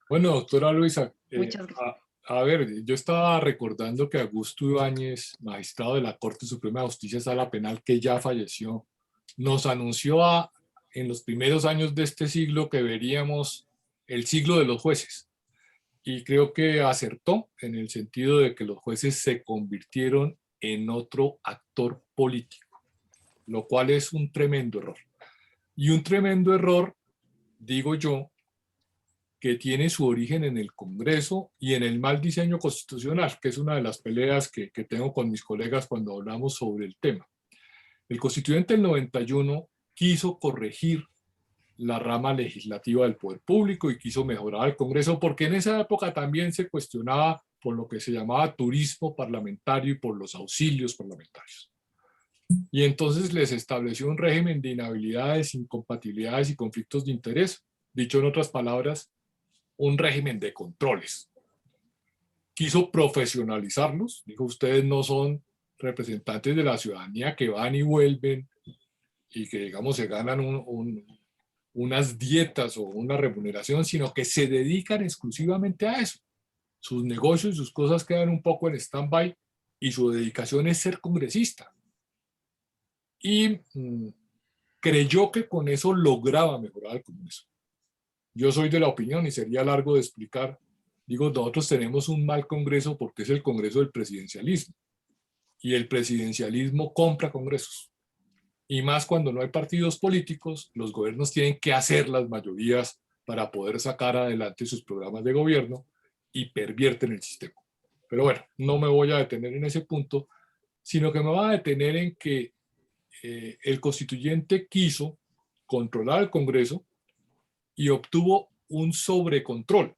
Bueno, doctora Luisa, Muchas gracias. a ver, yo estaba recordando que Augusto Ibáñez, magistrado de la Corte Suprema de Justicia Sala Penal, que ya falleció, nos anunció en los primeros años de este siglo que veríamos el siglo de los jueces. Y creo que acertó en el sentido de que los jueces se convirtieron en otro actor político, lo cual es un tremendo error. Y un tremendo error, digo yo, que tiene su origen en el Congreso y en el mal diseño constitucional, que es una de las peleas que tengo con mis colegas cuando hablamos sobre el tema. El constituyente del 91 quiso corregir la rama legislativa del poder público y quiso mejorar el Congreso, porque en esa época también se cuestionaba por lo que se llamaba turismo parlamentario y por los auxilios parlamentarios. Y entonces les estableció un régimen de inhabilidades, incompatibilidades y conflictos de interés. Dicho en otras palabras, un régimen de controles. Quiso profesionalizarlos, dijo, ustedes no son representantes de la ciudadanía que van y vuelven y que, digamos, se ganan unas dietas o una remuneración, sino que se dedican exclusivamente a eso. Sus negocios y sus cosas quedan un poco en stand-by y su dedicación es ser congresista. Y creyó que con eso lograba mejorar el Congreso. Yo soy de la opinión, y sería largo de explicar, digo, nosotros tenemos un mal Congreso porque es el Congreso del presidencialismo. Y el presidencialismo compra congresos. Y más cuando no hay partidos políticos, los gobiernos tienen que hacer las mayorías para poder sacar adelante sus programas de gobierno y pervierten el sistema. Pero bueno, no me voy a detener en ese punto, sino que me voy a detener en que el constituyente quiso controlar el Congreso y obtuvo un sobrecontrol.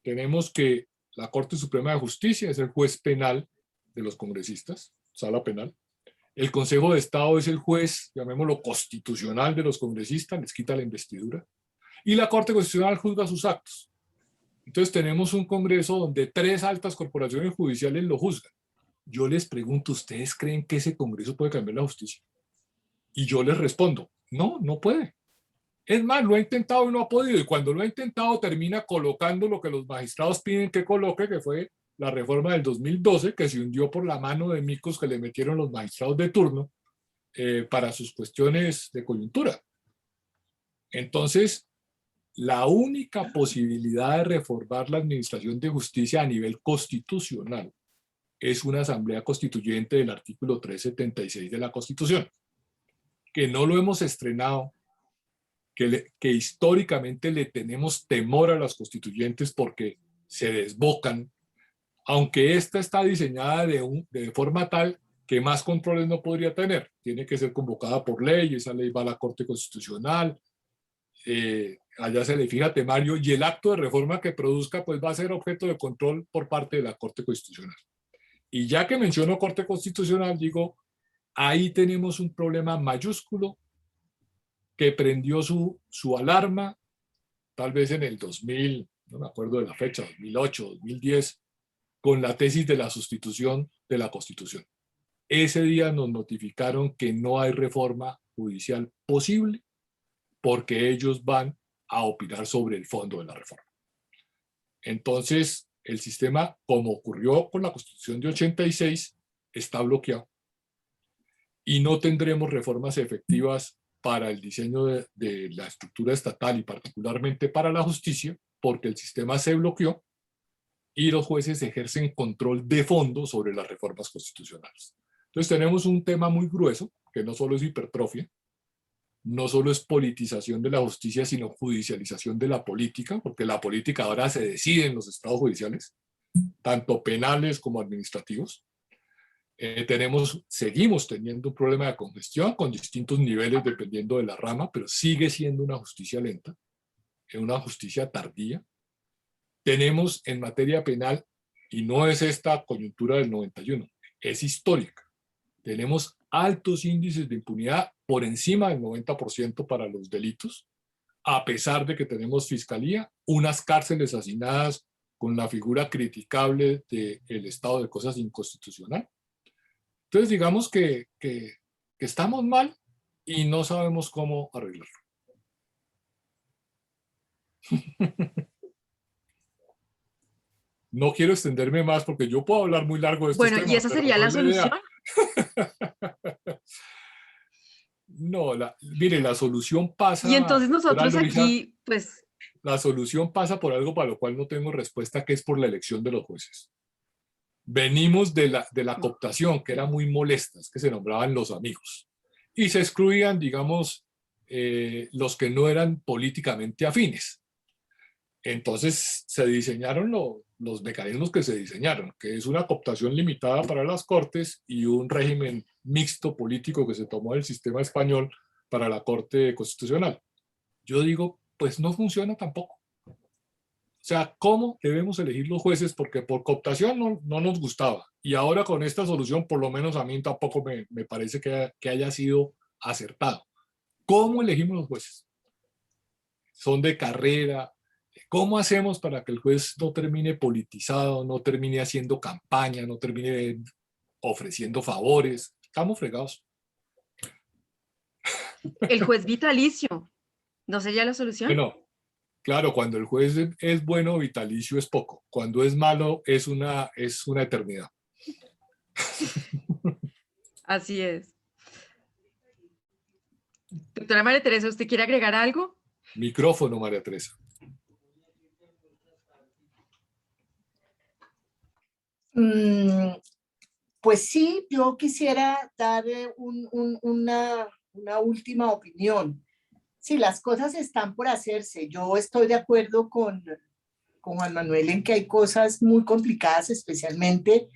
Tenemos que la Corte Suprema de Justicia es el juez penal de los congresistas, sala penal. El Consejo de Estado es el juez, llamémoslo constitucional de los congresistas, les quita la investidura. Y la Corte Constitucional juzga sus actos. Entonces tenemos un Congreso donde 3 altas corporaciones judiciales lo juzgan. Yo les pregunto, ¿ustedes creen que ese Congreso puede cambiar la justicia? Y yo les respondo, no, no puede. Es más, lo ha intentado y no ha podido. Y cuando lo ha intentado, termina colocando lo que los magistrados piden que coloque, que fue la reforma del 2012, que se hundió por la mano de micos que le metieron los magistrados de turno para sus cuestiones de coyuntura. Entonces, la única posibilidad de reformar la administración de justicia a nivel constitucional es una asamblea constituyente del artículo 376 de la Constitución, que no lo hemos estrenado, que históricamente le tenemos temor a las constituyentes porque se desbocan, aunque esta está diseñada de forma tal que más controles no podría tener. Tiene que ser convocada por ley, esa ley va a la Corte Constitucional, allá se le fija temario y el acto de reforma que produzca pues va a ser objeto de control por parte de la Corte Constitucional. Y ya que menciono Corte Constitucional, digo, ahí tenemos un problema mayúsculo que prendió su alarma, tal vez en el 2000, no me acuerdo de la fecha, 2008, 2010, con la tesis de la sustitución de la Constitución. Ese día nos notificaron que no hay reforma judicial posible porque ellos van a opinar sobre el fondo de la reforma. Entonces, el sistema, como ocurrió con la Constitución de 86, está bloqueado. Y no tendremos reformas efectivas para el diseño de la estructura estatal y particularmente para la justicia, porque el sistema se bloqueó y los jueces ejercen control de fondo sobre las reformas constitucionales. Entonces tenemos un tema muy grueso, que no solo es hipertrofia, no solo es politización de la justicia, sino judicialización de la política, porque la política ahora se decide en los estados judiciales, tanto penales como administrativos. Seguimos teniendo un problema de congestión con distintos niveles dependiendo de la rama, pero sigue siendo una justicia lenta, es una justicia tardía. Tenemos en materia penal, y no es esta coyuntura del 91, es histórica. Tenemos altos índices de impunidad por encima del 90% para los delitos, a pesar de que tenemos fiscalía, unas cárceles hacinadas con la figura criticable del estado de cosas inconstitucional. Entonces digamos que estamos mal y no sabemos cómo arreglarlo. No quiero extenderme más porque yo puedo hablar muy largo de estos Bueno, temas. ¿y esa sería la solución? No, mire, la solución pasa... Y entonces nosotros Luisa, aquí, pues... la solución pasa por algo para lo cual no tengo respuesta, que es por la elección de los jueces. Venimos de la cooptación, que era muy molesta, que se nombraban los amigos. Y se excluían, digamos, los que no eran políticamente afines. Entonces se diseñaron los mecanismos que se diseñaron, que es una cooptación limitada para las cortes y un régimen mixto político que se tomó del sistema español para la Corte Constitucional. Yo digo, pues no funciona tampoco. O sea, ¿cómo debemos elegir los jueces? Porque por cooptación no nos gustaba. Y ahora con esta solución, por lo menos a mí tampoco me parece que haya sido acertado. ¿Cómo elegimos los jueces? ¿Son de carrera? ¿Cómo hacemos para que el juez no termine politizado, no termine haciendo campaña, no termine ofreciendo favores? Estamos fregados. El juez vitalicio, ¿no sería la solución? Bueno, claro, cuando el juez es bueno, vitalicio es poco. Cuando es malo, es una eternidad. Así es. Doctora María Teresa, ¿usted quiere agregar algo? Micrófono, María Teresa. Pues sí, yo quisiera dar una última opinión. Sí, las cosas están por hacerse. Yo estoy de acuerdo con Juan Manuel en que hay cosas muy complicadas, especialmente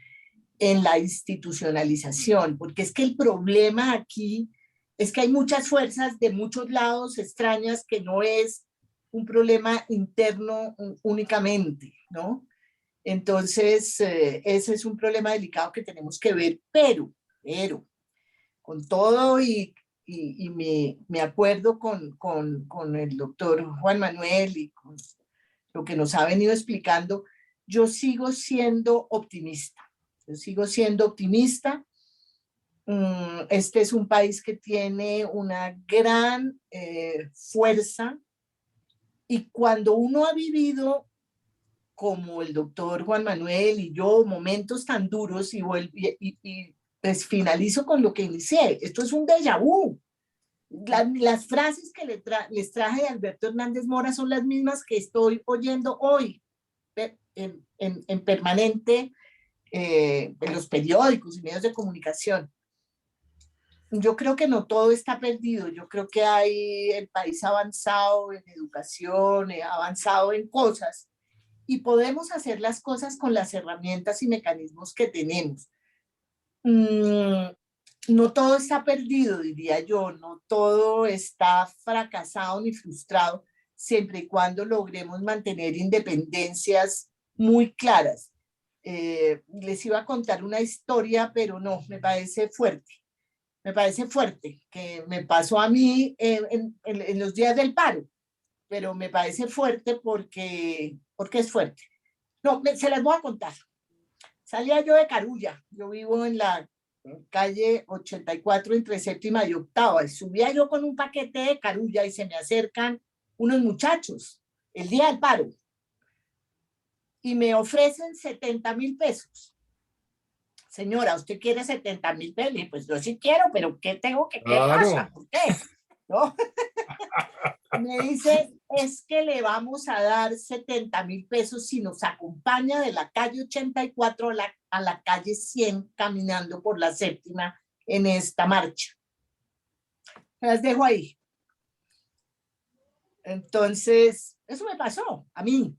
en la institucionalización, porque es que el problema aquí es que hay muchas fuerzas de muchos lados extrañas, que no es un problema interno únicamente, ¿no? Entonces, ese es un problema delicado que tenemos que ver, pero con todo y me acuerdo con el doctor Juan Manuel y con lo que nos ha venido explicando, yo sigo siendo optimista. Yo sigo siendo optimista. Este es un país que tiene una gran fuerza, y cuando uno ha vivido, como el doctor Juan Manuel y yo, momentos tan duros, y pues finalizo con lo que inicié. Esto es un déjà vu. Las frases que les traje de Alberto Hernández Mora son las mismas que estoy oyendo hoy en permanente en los periódicos y medios de comunicación. Yo creo que no todo está perdido. Yo creo que el país ha avanzado en educación, ha avanzado en cosas, y podemos hacer las cosas con las herramientas y mecanismos que tenemos. No todo está perdido, diría yo, no todo está fracasado ni frustrado, siempre y cuando logremos mantener independencias muy claras. Les iba a contar una historia, pero no, me parece fuerte, que me pasó a mí en los días del paro, pero me parece fuerte porque es fuerte. No, se las voy a contar. Salía yo de Carulla, yo vivo en la calle 84 entre séptima y octava, y subía yo con un paquete de Carulla y se me acercan unos muchachos el día del paro y me ofrecen 70,000 pesos. Señora, ¿usted quiere 70,000 pesos? Y pues yo sí quiero, pero ¿qué tengo que? ¿Qué pasa? ¿Por qué? ¿No? Me dice, es que le vamos a dar 70,000 pesos si nos acompaña de la calle 84 a la calle 100 caminando por la séptima en esta marcha. Las dejo ahí. Entonces, eso me pasó a mí.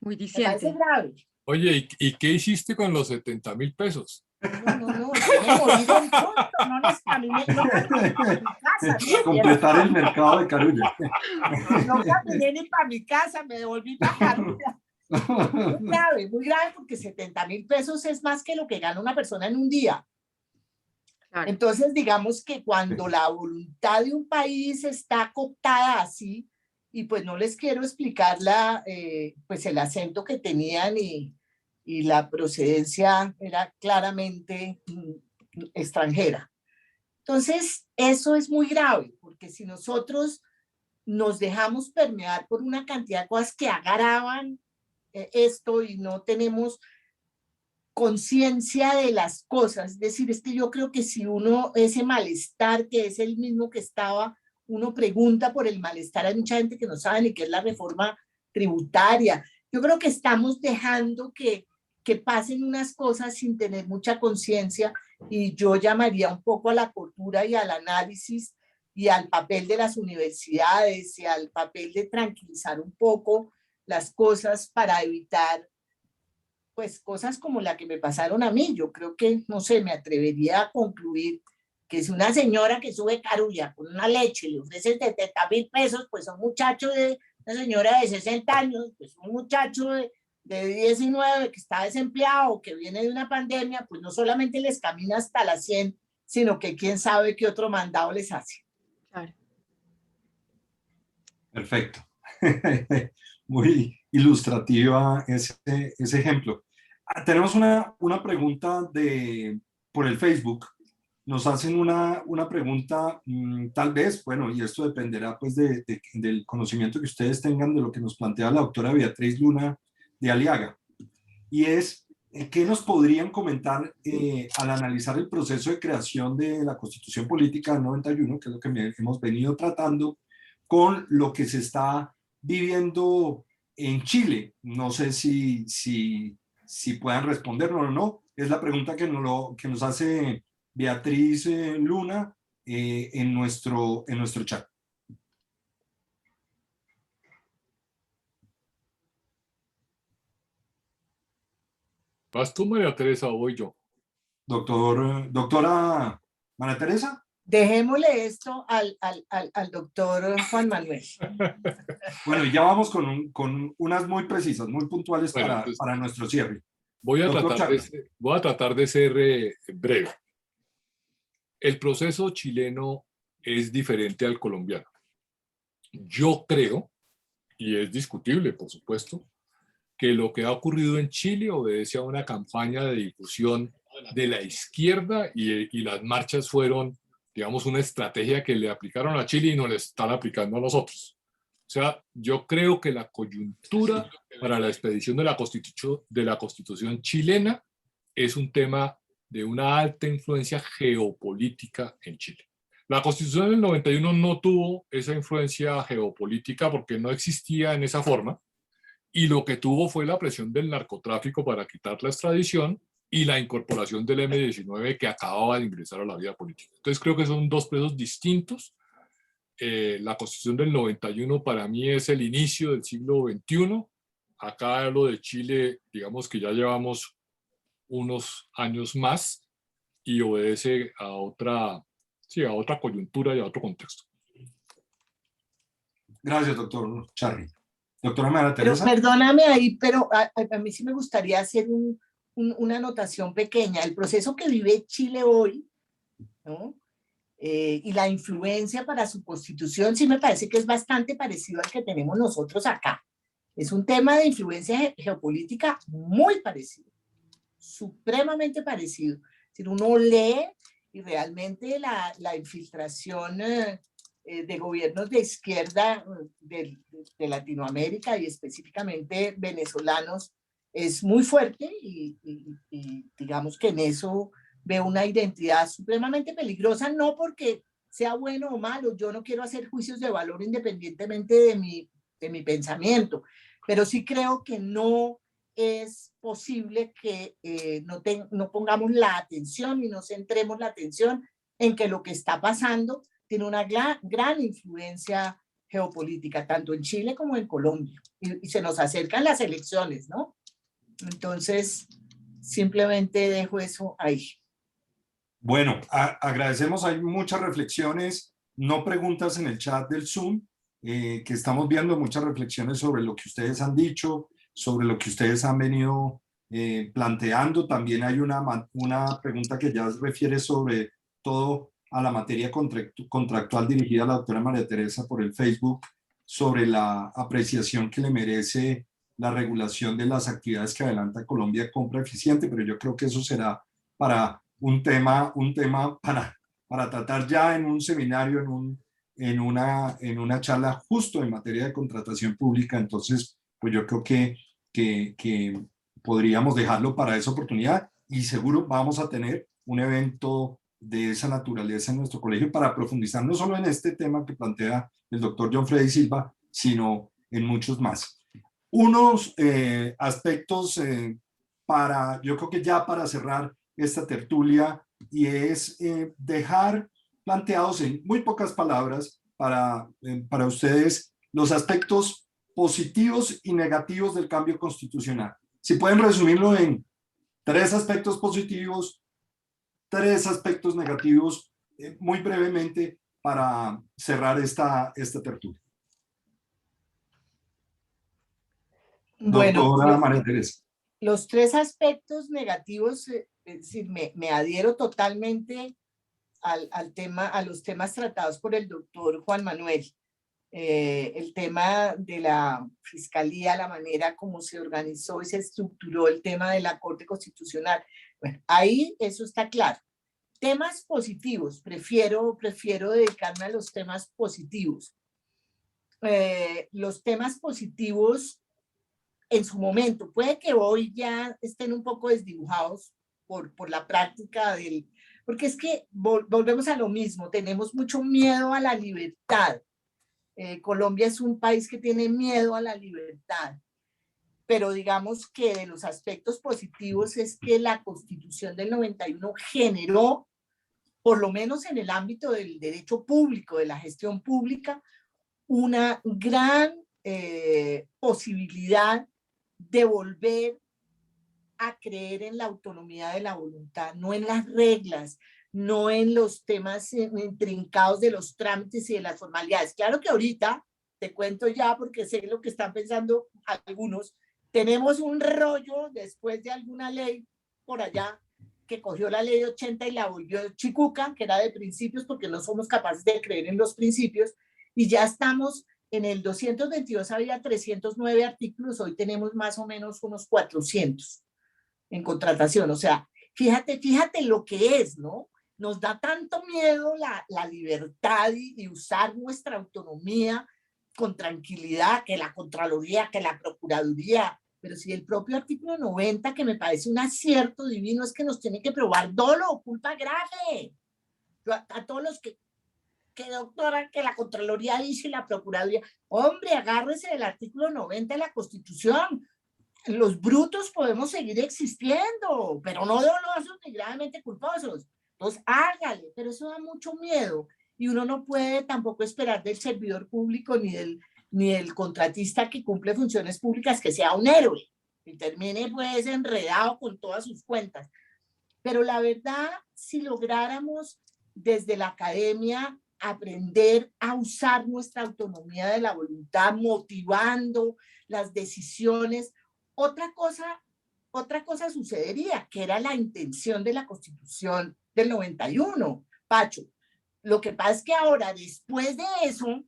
Muy Me parece diciente. grave. Oye, ¿y qué hiciste con los 70.000 pesos? No, yo me morí del susto, no caminé ni para mi casa, ni a pie. Completar el mercado de Carulla. No caminé ni para mi casa, me devolví para Carulla. Muy grave, porque 70.000 pesos es más que lo que gana una persona en un día. Claro. Entonces, digamos que cuando la voluntad de un país está cooptada así, y pues no les quiero explicar pues el acento que tenían y la procedencia era claramente extranjera. Entonces, eso es muy grave, porque si nosotros nos dejamos permear por una cantidad de cosas que agravan esto y no tenemos conciencia de las cosas, es decir, es que yo creo que si uno, ese malestar que es el mismo que estaba, uno pregunta por el malestar, hay mucha gente que no sabe ni qué es la reforma tributaria. Yo creo que estamos dejando que pasen unas cosas sin tener mucha conciencia, y yo llamaría un poco a la cordura y al análisis y al papel de las universidades y al papel de tranquilizar un poco las cosas para evitar pues cosas como la que me pasaron a mí. Yo creo que, no sé, me atrevería a concluir que si una señora que sube Carulla con una leche le ofrece 70.000 pesos, pues a un muchacho una señora de 60 años, pues un muchacho de 19 que está desempleado, que viene de una pandemia, pues no solamente les camina hasta las 100, sino que quién sabe qué otro mandado les hace. Claro. Perfecto. Muy ilustrativa ese ejemplo. Tenemos una pregunta por el Facebook. Nos hacen una pregunta, tal vez, bueno, y esto dependerá pues del conocimiento que ustedes tengan de lo que nos plantea la doctora Beatriz Luna de Aliaga. Y es, ¿qué nos podrían comentar al analizar el proceso de creación de la Constitución Política del 91, que es lo que hemos venido tratando, con lo que se está viviendo en Chile? No sé si puedan responderlo o no. Es la pregunta que nos hace Beatriz Luna en nuestro chat. ¿Vas tú, María Teresa, o voy yo? Doctora María Teresa. Dejémosle esto al doctor Juan Manuel. Bueno, ya vamos con unas muy precisas, muy puntuales Bueno, para nuestro cierre. Voy a tratar de ser breve. El proceso chileno es diferente al colombiano. Yo creo, y es discutible, por supuesto, que lo que ha ocurrido en Chile obedece a una campaña de difusión de la izquierda y las marchas fueron, digamos, una estrategia que le aplicaron a Chile y no le están aplicando a nosotros. O sea, yo creo que la coyuntura para la expedición de la Constitución chilena es un tema de una alta influencia geopolítica en Chile. La Constitución del 91 no tuvo esa influencia geopolítica porque no existía en esa forma, y lo que tuvo fue la presión del narcotráfico para quitar la extradición y la incorporación del M-19 que acababa de ingresar a la vida política. Entonces creo que son dos procesos distintos. La Constitución del 91 para mí es el inicio del siglo XXI. Acá lo de Chile, digamos que ya llevamos unos años más y obedece a otra coyuntura y a otro contexto. Gracias, doctor Charri. Doctora María Teresa. Pero, perdóname ahí, pero a mí sí me gustaría hacer una anotación pequeña. El proceso que vive Chile hoy, ¿no? Y la influencia para su constitución sí me parece que es bastante parecido al que tenemos nosotros acá. Es un tema de influencia geopolítica muy parecido, supremamente parecido. Si uno lee y realmente la infiltración de gobiernos de izquierda de Latinoamérica y específicamente venezolanos es muy fuerte y digamos que en eso veo una identidad supremamente peligrosa, no porque sea bueno o malo, yo no quiero hacer juicios de valor independientemente de mi pensamiento, pero sí creo que no es posible que no pongamos la atención y no centremos la atención en que lo que está pasando tiene una gran influencia geopolítica, tanto en Chile como en Colombia. Y se nos acercan las elecciones, ¿no? Entonces, simplemente dejo eso ahí. Bueno, agradecemos, hay muchas reflexiones, no preguntas en el chat del Zoom, que estamos viendo muchas reflexiones sobre lo que ustedes han dicho, sobre lo que ustedes han venido planteando. También hay una pregunta que ya refiere sobre todo a la materia contractual dirigida a la doctora María Teresa por el Facebook, sobre la apreciación que le merece la regulación de las actividades que adelanta Colombia Compra Eficiente, pero yo creo que eso será para un tema para tratar ya en un seminario, en una charla justo en materia de contratación pública. Entonces, pues yo creo que podríamos dejarlo para esa oportunidad y seguro vamos a tener un evento de esa naturaleza en nuestro colegio para profundizar no solo en este tema que plantea el doctor John Freddy Silva, sino en muchos más. Unos aspectos yo creo que ya para cerrar esta tertulia, y es dejar planteados en muy pocas palabras para ustedes los aspectos positivos y negativos del cambio constitucional. Si pueden resumirlo en 3 aspectos positivos, 3 aspectos negativos, muy brevemente para cerrar esta tertulia. Bueno, doctora María Teresa. Los 3 aspectos negativos, es decir, me adhiero totalmente a los temas tratados por el doctor Juan Manuel. El tema de la fiscalía, la manera como se organizó y se estructuró el tema de la Corte Constitucional. Bueno, ahí eso está claro. Temas positivos, prefiero dedicarme a los temas positivos. Los temas positivos en su momento, puede que hoy ya estén un poco desdibujados por la práctica porque es que volvemos a lo mismo, tenemos mucho miedo a la libertad. Colombia es un país que tiene miedo a la libertad, pero digamos que de los aspectos positivos es que la Constitución del 91 generó, por lo menos en el ámbito del derecho público, de la gestión pública, una gran posibilidad de volver a creer en la autonomía de la voluntad, no en las reglas, no en los temas intrincados de los trámites y de las formalidades. Claro que ahorita, te cuento ya porque sé lo que están pensando algunos, tenemos un rollo después de alguna ley por allá que cogió la ley 80 y la volvió chicuca, que era de principios porque no somos capaces de creer en los principios, y ya estamos en el 222, había 309 artículos, hoy tenemos más o menos unos 400 en contratación. O sea, fíjate lo que es, ¿no? Nos da tanto miedo la libertad y usar nuestra autonomía con tranquilidad, que la Contraloría, que la Procuraduría, pero si el propio artículo 90, que me parece un acierto divino, es que nos tiene que probar dolo o culpa grave. A todos los que doctora, que la Contraloría dice y la Procuraduría, hombre, agárrese del artículo 90 de la Constitución. Los brutos podemos seguir existiendo, pero no dolosos ni gravemente culposos. Entonces, hágale, pero eso da mucho miedo y uno no puede tampoco esperar del servidor público ni del contratista que cumple funciones públicas que sea un héroe y termine pues enredado con todas sus cuentas. Pero la verdad, si lográramos desde la academia aprender a usar nuestra autonomía de la voluntad, motivando las decisiones, otra cosa sucedería, que era la intención de la Constitución del 91, Pacho. Lo que pasa es que ahora, después de eso,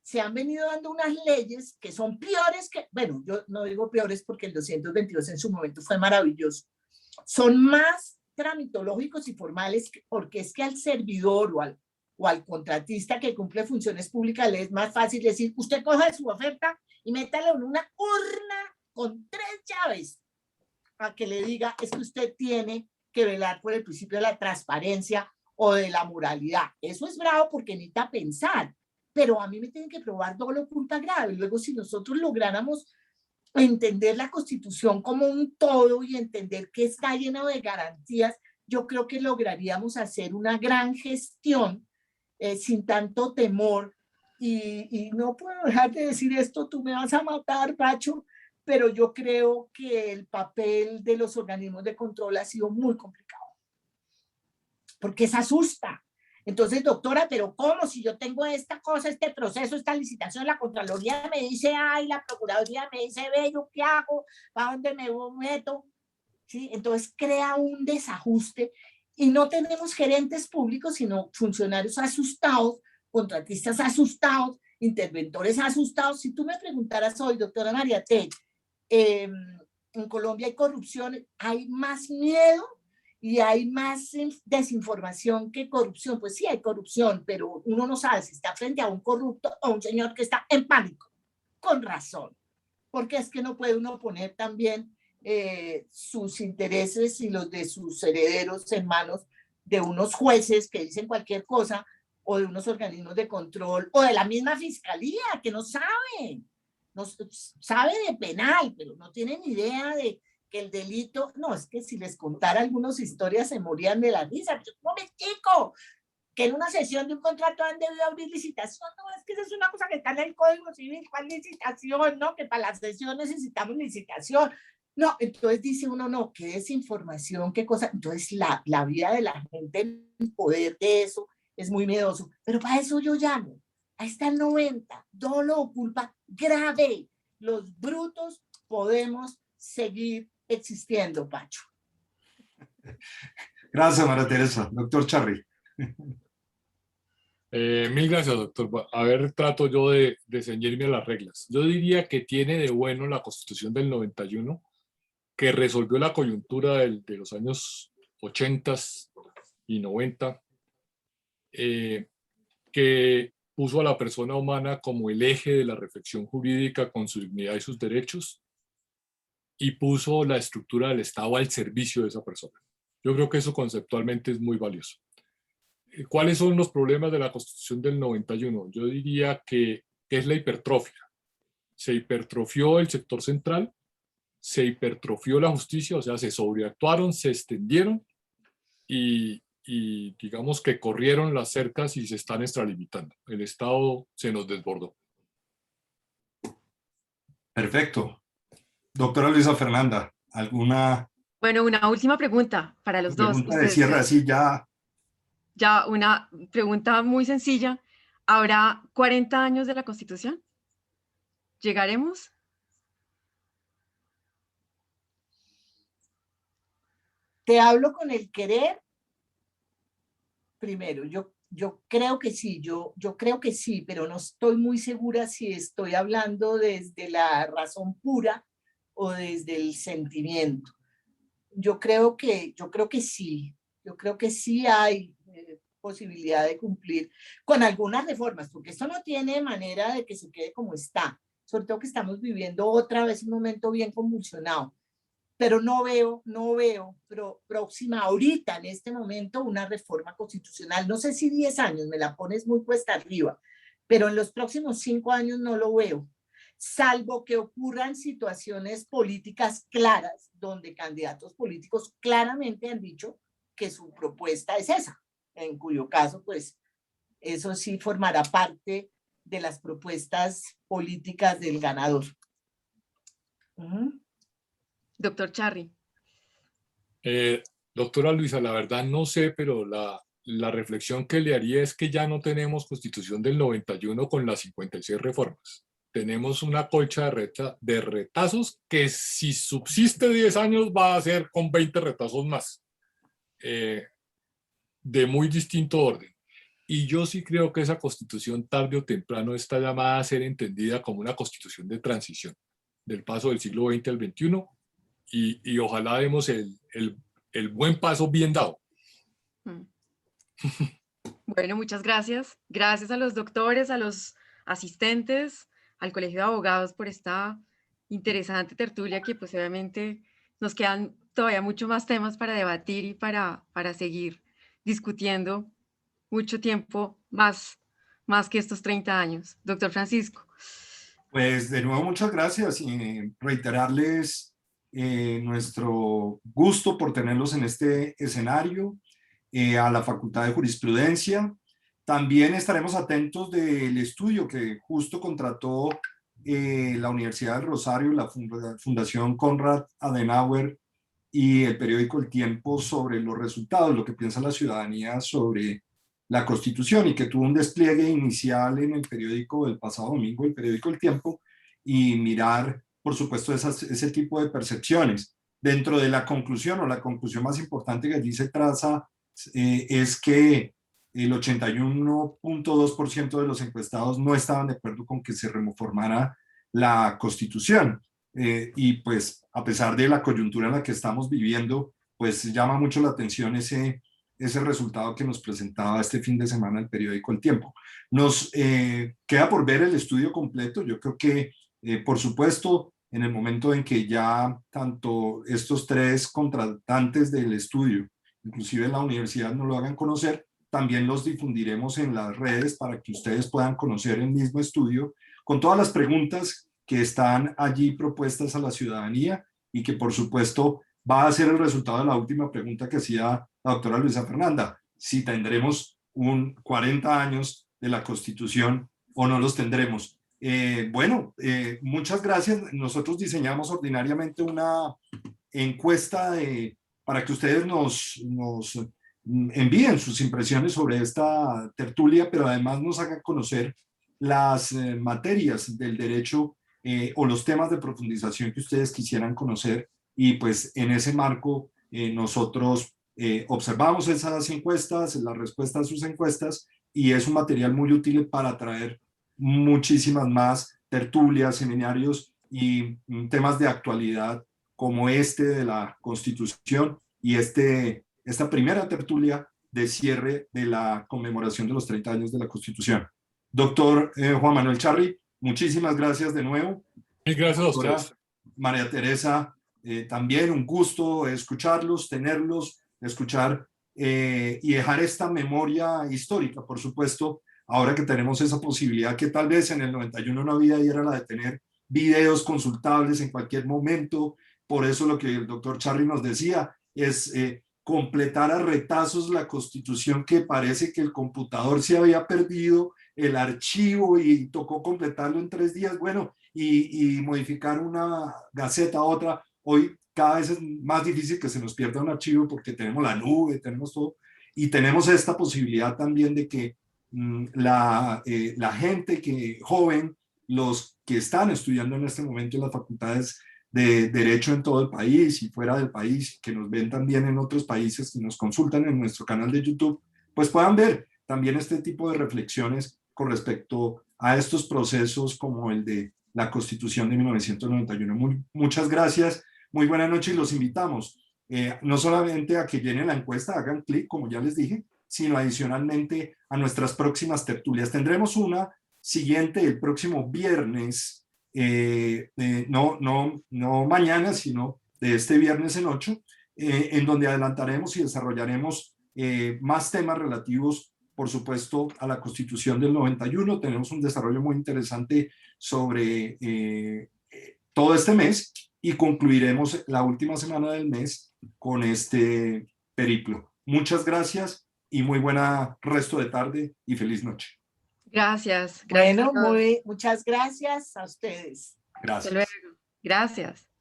se han venido dando unas leyes que son peores que, bueno, yo no digo peores porque el 222 en su momento fue maravilloso, son más tramitológicos y formales, porque es que al servidor o al contratista que cumple funciones públicas le es más fácil decir, usted coja su oferta y métala en una urna con 3 llaves a que le diga, es que usted tiene que velar por el principio de la transparencia o de la moralidad. Eso es bravo porque necesita pensar, pero a mí me tienen que probar dolo culpa grave. Luego, si nosotros lográramos entender la Constitución como un todo y entender que está lleno de garantías, yo creo que lograríamos hacer una gran gestión sin tanto temor y no puedo dejar de decir esto, tú me vas a matar, Pacho, pero yo creo que el papel de los organismos de control ha sido muy complicado, porque se asusta. Entonces, doctora, pero ¿cómo? Si yo tengo esta cosa, este proceso, esta licitación, la Contraloría me dice A y la Procuraduría me dice B, ¿yo qué hago? ¿Para dónde me meto? ¿Sí? Entonces, crea un desajuste y no tenemos gerentes públicos, sino funcionarios asustados, contratistas asustados, interventores asustados. Si tú me preguntaras hoy, doctora María T., en Colombia hay corrupción, hay más miedo y hay más desinformación que corrupción. Pues sí, hay corrupción, pero uno no sabe si está frente a un corrupto o un señor que está en pánico, con razón, porque es que no puede uno poner también sus intereses y los de sus herederos en manos de unos jueces que dicen cualquier cosa, o de unos organismos de control, o de la misma fiscalía, que no saben, no sabe de penal, pero no tienen idea de que el delito, no, es que si les contara algunas historias se morían de la risa. Pero, un momentico, que en una sesión de un contrato han debido abrir licitación, no, es que eso es una cosa que está en el Código Civil, ¿cuál licitación? No, que para las sesiones necesitamos licitación. No, entonces dice uno, no, qué desinformación, qué cosa. Entonces la vida de la gente en poder de eso es muy miedoso. Pero para eso yo llamo. Ahí está el 90, dolo o culpa grave. Los brutos podemos seguir existiendo, Pacho. Gracias, María Teresa. Doctor Charri. Mil gracias, doctor. A ver, trato yo de ceñirme a las reglas. Yo diría que tiene de bueno la Constitución del 91, que resolvió la coyuntura de los años 80 y 90, que puso a la persona humana como el eje de la reflexión jurídica con su dignidad y sus derechos, y puso la estructura del Estado al servicio de esa persona. Yo creo que eso conceptualmente es muy valioso. ¿Cuáles son los problemas de la Constitución del 91? Yo diría que es la hipertrofia. Se hipertrofió el sector central, se hipertrofió la justicia, o sea, se sobreactuaron, se extendieron y digamos que corrieron las cercas y se están extralimitando. El Estado se nos desbordó. Perfecto. Doctora Luisa Fernanda, ¿alguna Bueno, una última pregunta para los dos. pregunta de cierre así ya? Ya una pregunta muy sencilla. ¿Habrá 40 años de la Constitución? ¿Llegaremos? Te hablo con el querer. Primero, yo creo que sí, yo creo que sí, pero no estoy muy segura si estoy hablando desde la razón pura o desde el sentimiento. Yo creo que sí, yo creo que sí hay posibilidad de cumplir con algunas reformas, porque esto no tiene manera de que se quede como está, sobre todo que estamos viviendo otra vez un momento bien convulsionado, pero no veo próxima ahorita, en este momento, una reforma constitucional. No sé si 10 años, me la pones muy cuesta arriba, pero en los próximos 5 años no lo veo, salvo que ocurran situaciones políticas claras, donde candidatos políticos claramente han dicho que su propuesta es esa, en cuyo caso, pues, eso sí formará parte de las propuestas políticas del ganador. Doctor Charri. Doctora Luisa, la verdad no sé, pero la reflexión que le haría es que ya no tenemos Constitución del 91 con las 56 reformas. Tenemos una colcha de retazos que si subsiste 10 años va a ser con 20 retazos más, de muy distinto orden. Y yo sí creo que esa Constitución tarde o temprano está llamada a ser entendida como una Constitución de transición, del paso del siglo XX al XXI, y ojalá demos el buen paso bien dado. Bueno, muchas gracias. Gracias a los doctores, a los asistentes, al Colegio de Abogados por esta interesante tertulia que pues obviamente nos quedan todavía mucho más temas para debatir y para seguir discutiendo mucho tiempo más que estos 30 años. Doctor Francisco. Pues de nuevo muchas gracias y reiterarles nuestro gusto por tenerlos en este escenario, a la Facultad de Jurisprudencia, También estaremos atentos del estudio que justo contrató la Universidad del Rosario, la Fundación Konrad Adenauer y el periódico El Tiempo sobre los resultados, lo que piensa la ciudadanía sobre la Constitución, y que tuvo un despliegue inicial en el periódico del pasado domingo, el periódico El Tiempo, y mirar, por supuesto, ese tipo de percepciones. Dentro de la conclusión, o la conclusión más importante que allí se traza, es que el 81.2% de los encuestados no estaban de acuerdo con que se reformara la Constitución. Y pues a pesar de la coyuntura en la que estamos viviendo, pues llama mucho la atención ese resultado que nos presentaba este fin de semana el periódico El Tiempo. Nos queda por ver el estudio completo. Yo creo que, por supuesto, en el momento en que ya tanto estos tres contratantes del estudio, inclusive la universidad, nos lo hagan conocer, también los difundiremos en las redes para que ustedes puedan conocer el mismo estudio con todas las preguntas que están allí propuestas a la ciudadanía, y que por supuesto va a ser el resultado de la última pregunta que hacía la doctora Luisa Fernanda: si tendremos 40 años de la Constitución o no los tendremos. Muchas gracias. Nosotros diseñamos ordinariamente una encuesta para que ustedes nos envíen sus impresiones sobre esta tertulia, pero además nos hagan conocer las materias del derecho o los temas de profundización que ustedes quisieran conocer, y pues en ese marco nosotros observamos esas encuestas, las respuestas a sus encuestas, y es un material muy útil para traer muchísimas más tertulias, seminarios y temas de actualidad como este de la Constitución y esta primera tertulia de cierre de la conmemoración de los 30 años de la Constitución. Doctor Juan Manuel Charri, muchísimas gracias de nuevo. Y gracias a ustedes. María Teresa, también un gusto escucharlos, tenerlos, escuchar y dejar esta memoria histórica, por supuesto, ahora que tenemos esa posibilidad que tal vez en el 91 no había, y era la de tener videos consultables en cualquier momento. Por eso lo que el doctor Charri nos decía es completar a retazos la Constitución, que parece que el computador se había perdido el archivo y tocó completarlo en 3 días, bueno, y modificar una gaceta a otra. Hoy cada vez es más difícil que se nos pierda un archivo porque tenemos la nube, tenemos todo, y tenemos esta posibilidad también de que la gente joven, los que están estudiando en este momento en las facultades de Derecho en todo el país y fuera del país, que nos ven también en otros países, que nos consultan en nuestro canal de YouTube, pues puedan ver también este tipo de reflexiones con respecto a estos procesos como el de la Constitución de 1991. Muchas gracias, muy buena noche, y los invitamos no solamente a que llenen la encuesta, hagan clic, como ya les dije, sino adicionalmente a nuestras próximas tertulias. Tendremos una siguiente el próximo viernes, no mañana, sino de este viernes en 8, en donde adelantaremos y desarrollaremos más temas relativos, por supuesto, a la Constitución del 91. Tenemos un desarrollo muy interesante sobre todo este mes, y concluiremos la última semana del mes con este periplo. Muchas gracias y muy buena resto de tarde y feliz noche. Gracias. Bueno, muchas gracias a ustedes. Gracias. Hasta luego. Gracias.